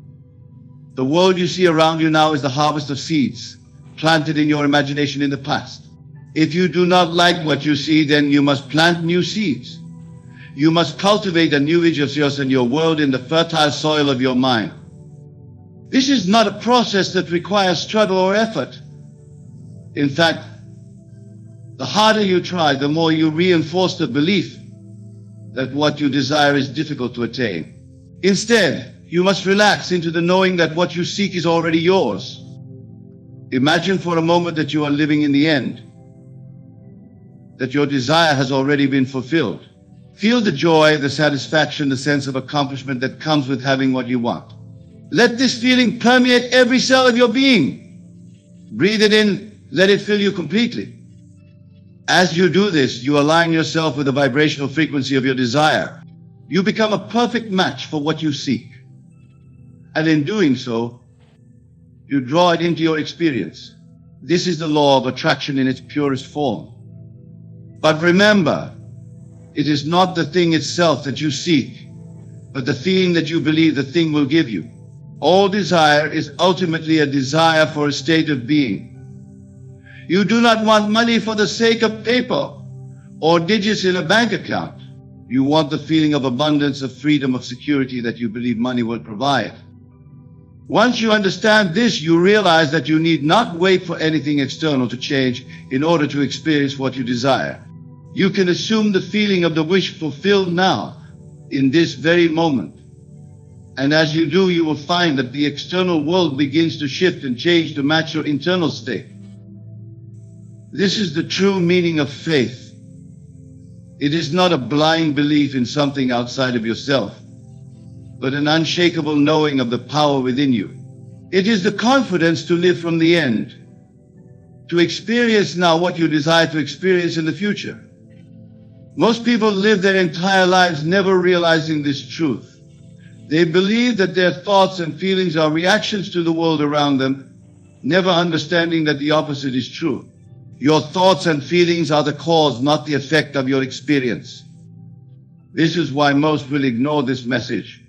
The world you see around you now is the harvest of seeds planted in your imagination in the past. If you do not like what you see, then you must plant new seeds. You must cultivate a new image of yours and your world in the fertile soil of your mind. This is not a process that requires struggle or effort. In fact, the harder you try, the more you reinforce the belief that what you desire is difficult to attain. Instead, you must relax into the knowing that what you seek is already yours. Imagine for a moment that you are living in the end, that your desire has already been fulfilled. Feel the joy, the satisfaction, the sense of accomplishment that comes with having what you want. Let this feeling permeate every cell of your being. Breathe it in, let it fill you completely. As you do this, you align yourself with the vibrational frequency of your desire. You become a perfect match for what you seek. And in doing so, you draw it into your experience. This is the law of attraction in its purest form. But remember, it is not the thing itself that you seek, but the feeling that you believe the thing will give you. All desire is ultimately a desire for a state of being. You do not want money for the sake of paper or digits in a bank account. You want the feeling of abundance, of freedom, of security that you believe money will provide. Once you understand this, you realize that you need not wait for anything external to change in order to experience what you desire. You can assume the feeling of the wish fulfilled now, in this very moment. And as you do, you will find that the external world begins to shift and change to match your internal state. This is the true meaning of faith. It is not a blind belief in something outside of yourself, but an unshakable knowing of the power within you. It is the confidence to live from the end, to experience now what you desire to experience in the future. Most people live their entire lives never realizing this truth. They believe that their thoughts and feelings are reactions to the world around them, never understanding that the opposite is true. Your thoughts and feelings are the cause, not the effect of your experience. This is why most will ignore this message.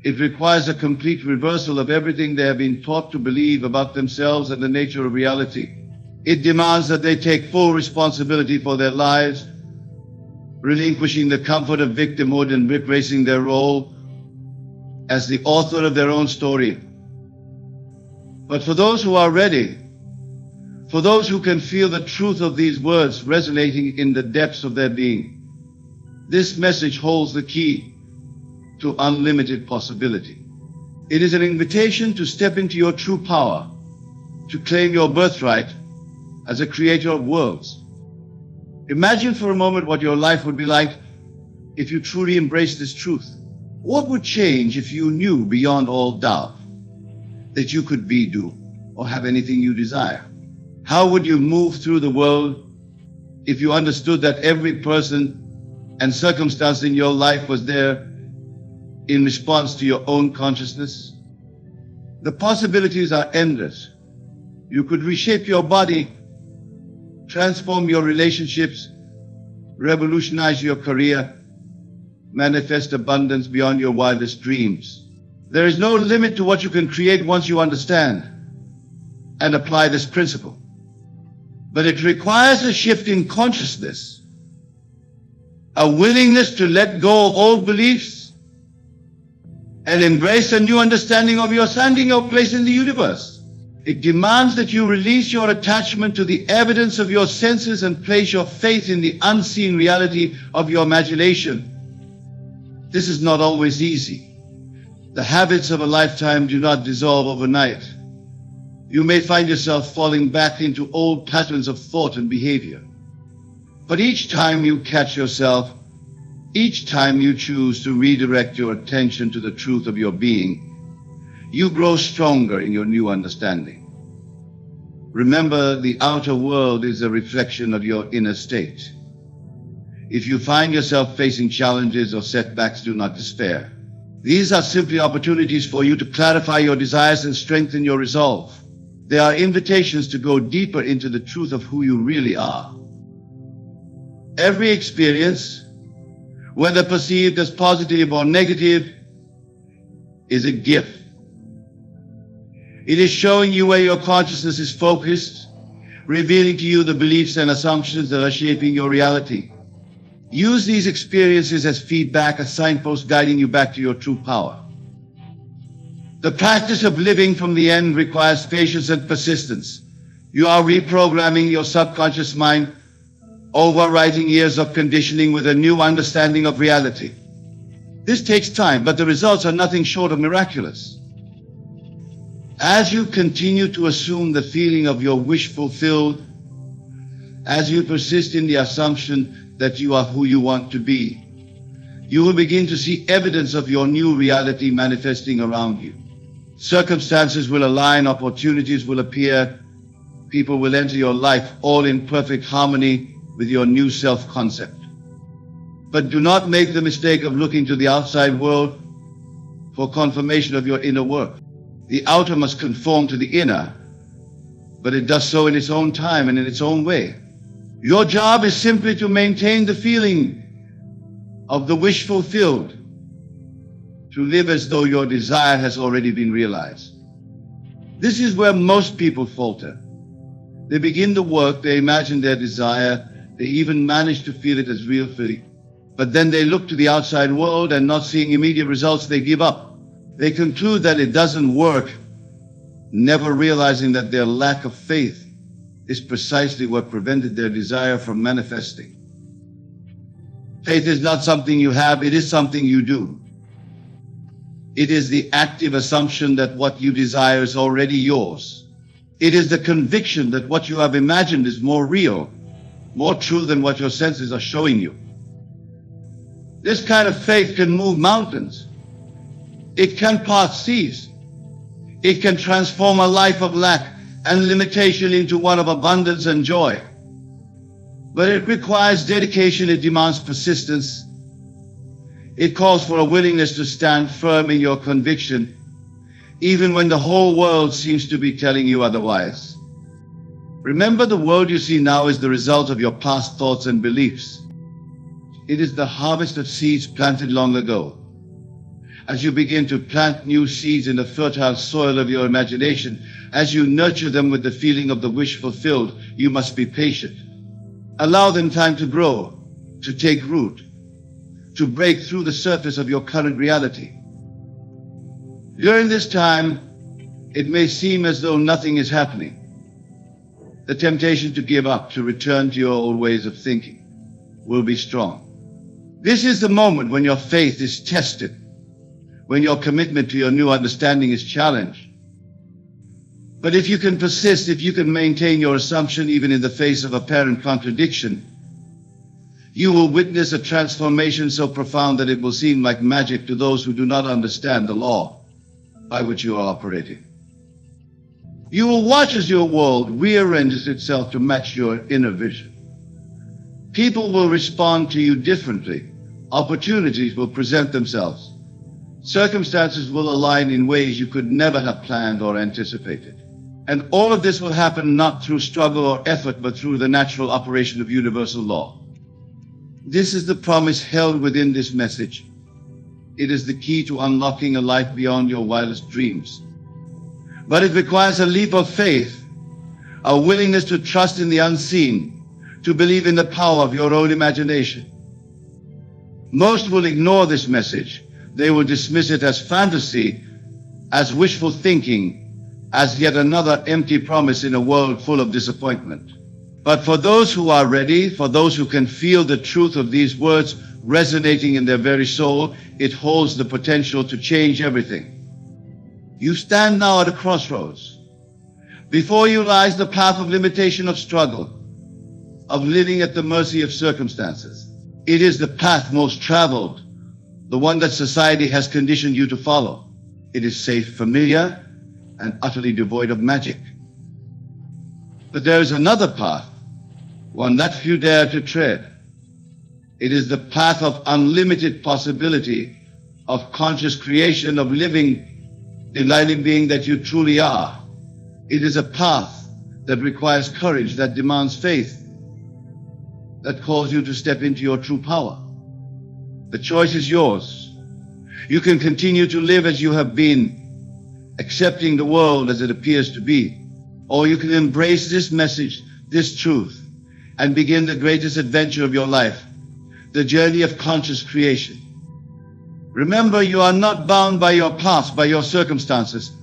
It requires a complete reversal of everything they have been taught to believe about themselves and the nature of reality. It demands that they take full responsibility for their lives, relinquishing the comfort of victimhood and embracing their role as the author of their own story. But for those who are ready, for those who can feel the truth of these words resonating in the depths of their being, this message holds the key to unlimited possibility. It is an invitation to step into your true power, to claim your birthright as a creator of worlds. Imagine for a moment what your life would be like if you truly embraced this truth. What would change if you knew beyond all doubt that you could be, do, or have anything you desire? How would you move through the world if you understood that every person and circumstance in your life was there in response to your own consciousness? The possibilities are endless. You could reshape your body, transform your relationships, revolutionize your career, manifest abundance beyond your wildest dreams. There is no limit to what you can create once you understand and apply this principle. But it requires a shift in consciousness, a willingness to let go of old beliefs and embrace a new understanding of your standing, your place in the universe. It demands that you release your attachment to the evidence of your senses and place your faith in the unseen reality of your imagination. This is not always easy. The habits of a lifetime do not dissolve overnight. You may find yourself falling back into old patterns of thought and behavior. But each time you catch yourself, each time you choose to redirect your attention to the truth of your being, you grow stronger in your new understanding. Remember, the outer world is a reflection of your inner state. If you find yourself facing challenges or setbacks, do not despair. These are simply opportunities for you to clarify your desires and strengthen your resolve. They are invitations to go deeper into the truth of who you really are. Every experience, whether perceived as positive or negative, is a gift. It is showing you where your consciousness is focused, revealing to you the beliefs and assumptions that are shaping your reality. Use these experiences as feedback, as signposts guiding you back to your true power. The practice of living from the end requires patience and persistence. You are reprogramming your subconscious mind, overwriting years of conditioning with a new understanding of reality. This takes time, but the results are nothing short of miraculous. As you continue to assume the feeling of your wish fulfilled, as you persist in the assumption that you are who you want to be, you will begin to see evidence of your new reality manifesting around you. Circumstances will align, opportunities will appear, people will enter your life, all in perfect harmony with your new self-concept. But do not make the mistake of looking to the outside world for confirmation of your inner work. The outer must conform to the inner, but it does so in its own time and in its own way. Your job is simply to maintain the feeling of the wish fulfilled, to live as though your desire has already been realized. This is where most people falter. They begin the work, they imagine their desire, they even manage to feel it as real feeling. But then they look to the outside world and not seeing immediate results, they give up. They conclude that it doesn't work, never realizing that their lack of faith is precisely what prevented their desire from manifesting. Faith is not something you have, it is something you do. It is the active assumption that what you desire is already yours. It is the conviction that what you have imagined is more real, more true than what your senses are showing you. This kind of faith can move mountains. It can part seas. It can transform a life of lack and limitation into one of abundance and joy. But it requires dedication, it demands persistence. It calls for a willingness to stand firm in your conviction, even when the whole world seems to be telling you otherwise. Remember, the world you see now is the result of your past thoughts and beliefs. It is the harvest of seeds planted long ago. As you begin to plant new seeds in the fertile soil of your imagination, as you nurture them with the feeling of the wish fulfilled, you must be patient. Allow them time to grow, to take root, to break through the surface of your current reality. During this time, it may seem as though nothing is happening. The temptation to give up, to return to your old ways of thinking, will be strong. This is the moment when your faith is tested, when your commitment to your new understanding is challenged. But if you can persist, if you can maintain your assumption even in the face of apparent contradiction, you will witness a transformation so profound that it will seem like magic to those who do not understand the law by which you are operating. You will watch as your world rearranges itself to match your inner vision. People will respond to you differently. Opportunities will present themselves. Circumstances will align in ways you could never have planned or anticipated. And all of this will happen not through struggle or effort, but through the natural operation of universal law. This is the promise held within this message. It is the key to unlocking a life beyond your wildest dreams. But it requires a leap of faith, a willingness to trust in the unseen, to believe in the power of your own imagination. Most will ignore this message. They will dismiss it as fantasy, as wishful thinking, as yet another empty promise in a world full of disappointment. But for those who are ready, for those who can feel the truth of these words resonating in their very soul, it holds the potential to change everything. You stand now at a crossroads. Before you lies the path of limitation, of struggle, of living at the mercy of circumstances. It is the path most traveled, the one that society has conditioned you to follow. It is safe, familiar, and utterly devoid of magic. But there is another path, one that few dare to tread. It is the path of unlimited possibility, of conscious creation, of living the enlightened being that you truly are. It is a path that requires courage, that demands faith, that calls you to step into your true power. The choice is yours. You can continue to live as you have been, accepting the world as it appears to be, or you can embrace this message, this truth, and begin the greatest adventure of your life, the journey of conscious creation. Remember, you are not bound by your past, by your circumstances,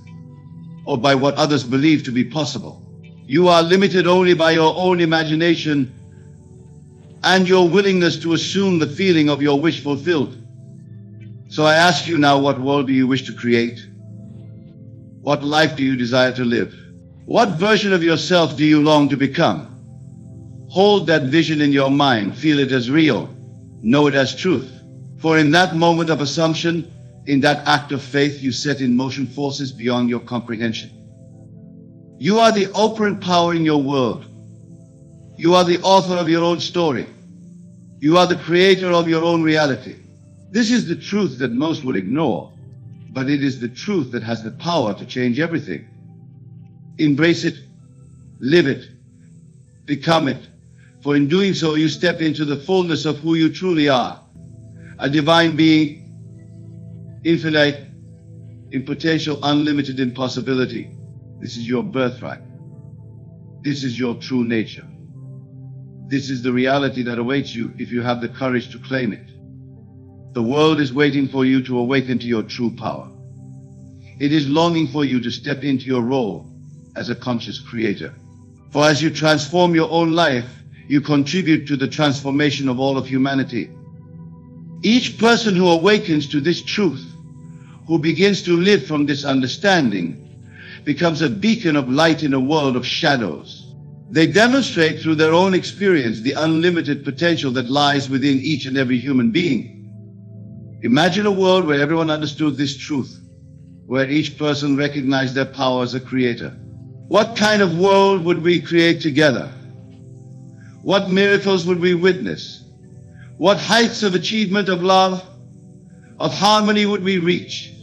or by what others believe to be possible. You are limited only by your own imagination and your willingness to assume the feeling of your wish fulfilled. So I ask you now, what world do you wish to create? What life do you desire to live? What version of yourself do you long to become? Hold that vision in your mind, feel it as real, know it as truth. For in that moment of assumption, in that act of faith, you set in motion forces beyond your comprehension. You are the operant power in your world. You are the author of your own story. You are the creator of your own reality. This is the truth that most will ignore, but it is the truth that has the power to change everything. Embrace it, live it, become it, for in doing so you step into the fullness of who you truly are, a divine being, infinite in potential, unlimited in possibility. This is your birthright. This is your true nature. This is the reality that awaits you if you have the courage to claim it. The world is waiting for you to awaken to your true power. It is longing for you to step into your role as a conscious creator. For as you transform your own life, you contribute to the transformation of all of humanity. Each person who awakens to this truth, who begins to live from this understanding, becomes a beacon of light in a world of shadows. They demonstrate through their own experience the unlimited potential that lies within each and every human being. Imagine a world where everyone understood this truth, where each person recognized their power as a creator. What kind of world would we create together? What miracles would we witness? What heights of achievement, of love, of harmony would we reach?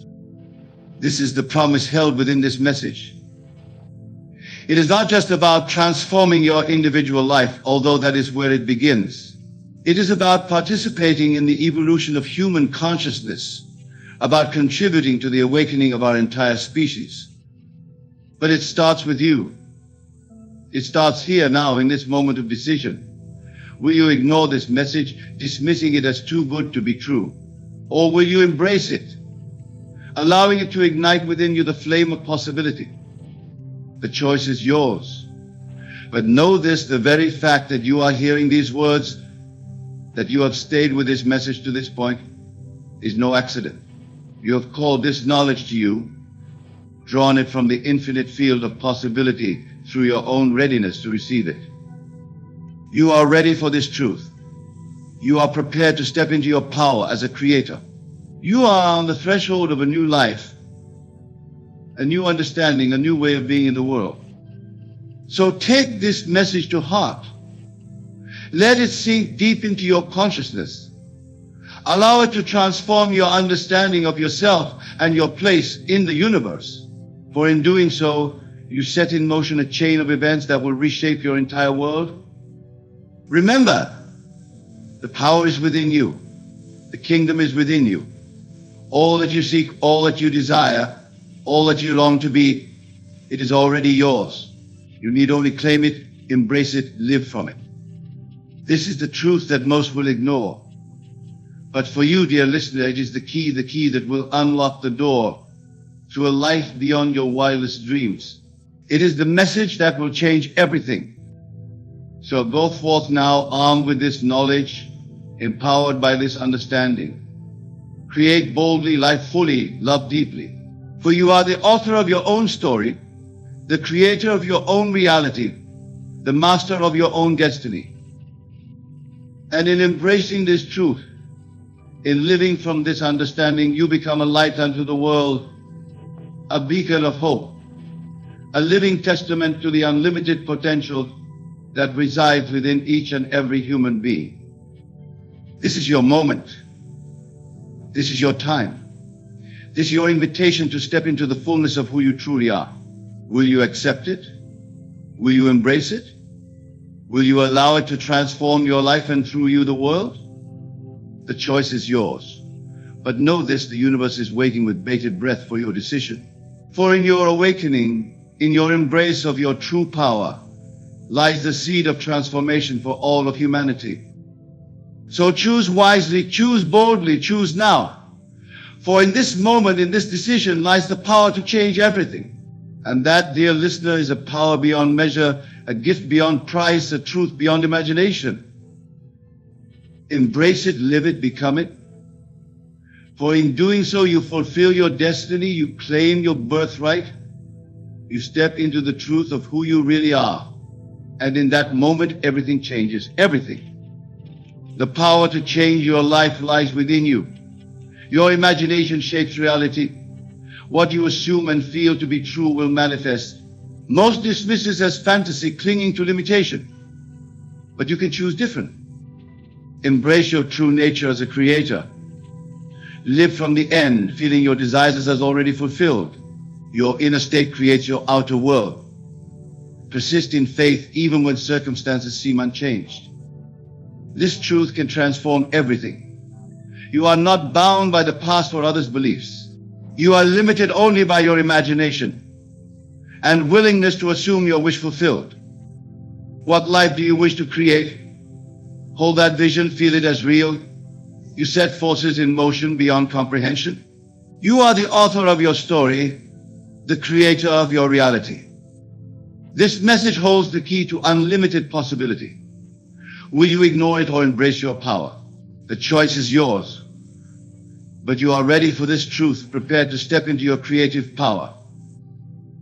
This is the promise held within this message. It is not just about transforming your individual life, although that is where it begins. It is about participating in the evolution of human consciousness, about contributing to the awakening of our entire species. But it starts with you. It starts here now in this moment of decision. Will you ignore this message, dismissing it as too good to be true? Or will you embrace it, allowing it to ignite within you the flame of possibility? The choice is yours. But know this, the very fact that you are hearing these words, that you have stayed with this message to this point, is no accident. You have called this knowledge to you, drawn it from the infinite field of possibility through your own readiness to receive it. You are ready for this truth. You are prepared to step into your power as a creator. You are on the threshold of a new life, a new understanding, a new way of being in the world. So take this message to heart. Let it sink deep into your consciousness. Allow it to transform your understanding of yourself and your place in the universe. For in doing so, you set in motion a chain of events that will reshape your entire world. Remember, the power is within you. The kingdom is within you. All that you seek, all that you desire, all that you long to be, it is already yours. You need only claim it, embrace it, live from it. This is the truth that most will ignore. But for you, dear listener, it is the key that will unlock the door to a life beyond your wildest dreams. It is the message that will change everything. So go forth now, armed with this knowledge, empowered by this understanding. Create boldly, life fully, love deeply. For you are the author of your own story, the creator of your own reality, the master of your own destiny. And in embracing this truth, in living from this understanding, you become a light unto the world, a beacon of hope, a living testament to the unlimited potential that resides within each and every human being. This is your moment. This is your time. This is your invitation to step into the fullness of who you truly are. Will you accept it? Will you embrace it? Will you allow it to transform your life and through you the world? The choice is yours. But know this, the universe is waiting with bated breath for your decision. For in your awakening, in your embrace of your true power, lies the seed of transformation for all of humanity. So choose wisely, choose boldly, choose now. For in this moment, in this decision, lies the power to change everything. And that, dear listener, is a power beyond measure, a gift beyond price, a truth beyond imagination. Embrace it, live it, become it. For in doing so, you fulfill your destiny, you claim your birthright, you step into the truth of who you really are. And in that moment, everything changes, everything. The power to change your life lies within you. Your imagination shapes reality. What you assume and feel to be true will manifest. Most dismiss this as fantasy, clinging to limitation. But you can choose different. Embrace your true nature as a creator. Live from the end, feeling your desires as already fulfilled. Your inner state creates your outer world. Persist in faith even when circumstances seem unchanged. This truth can transform everything. You are not bound by the past or others' beliefs. You are limited only by your imagination and willingness to assume your wish fulfilled. What life do you wish to create? Hold that vision, feel it as real. You set forces in motion beyond comprehension. You are the author of your story, the creator of your reality. This message holds the key to unlimited possibility. Will you ignore it or embrace your power? The choice is yours. But you are ready for this truth, prepared to step into your creative power.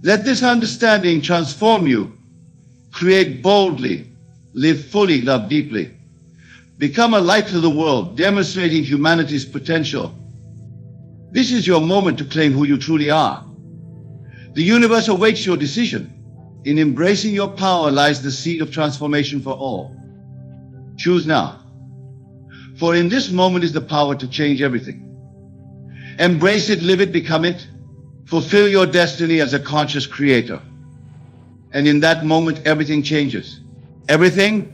Let this understanding transform you. Create boldly, live fully, love deeply. Become a light to the world, demonstrating humanity's potential. This is your moment to claim who you truly are. The universe awaits your decision. In embracing your power lies the seed of transformation for all. Choose now. For in this moment is the power to change everything. Embrace it, live it, become it. Fulfill your destiny as a conscious creator. And in that moment, everything changes. Everything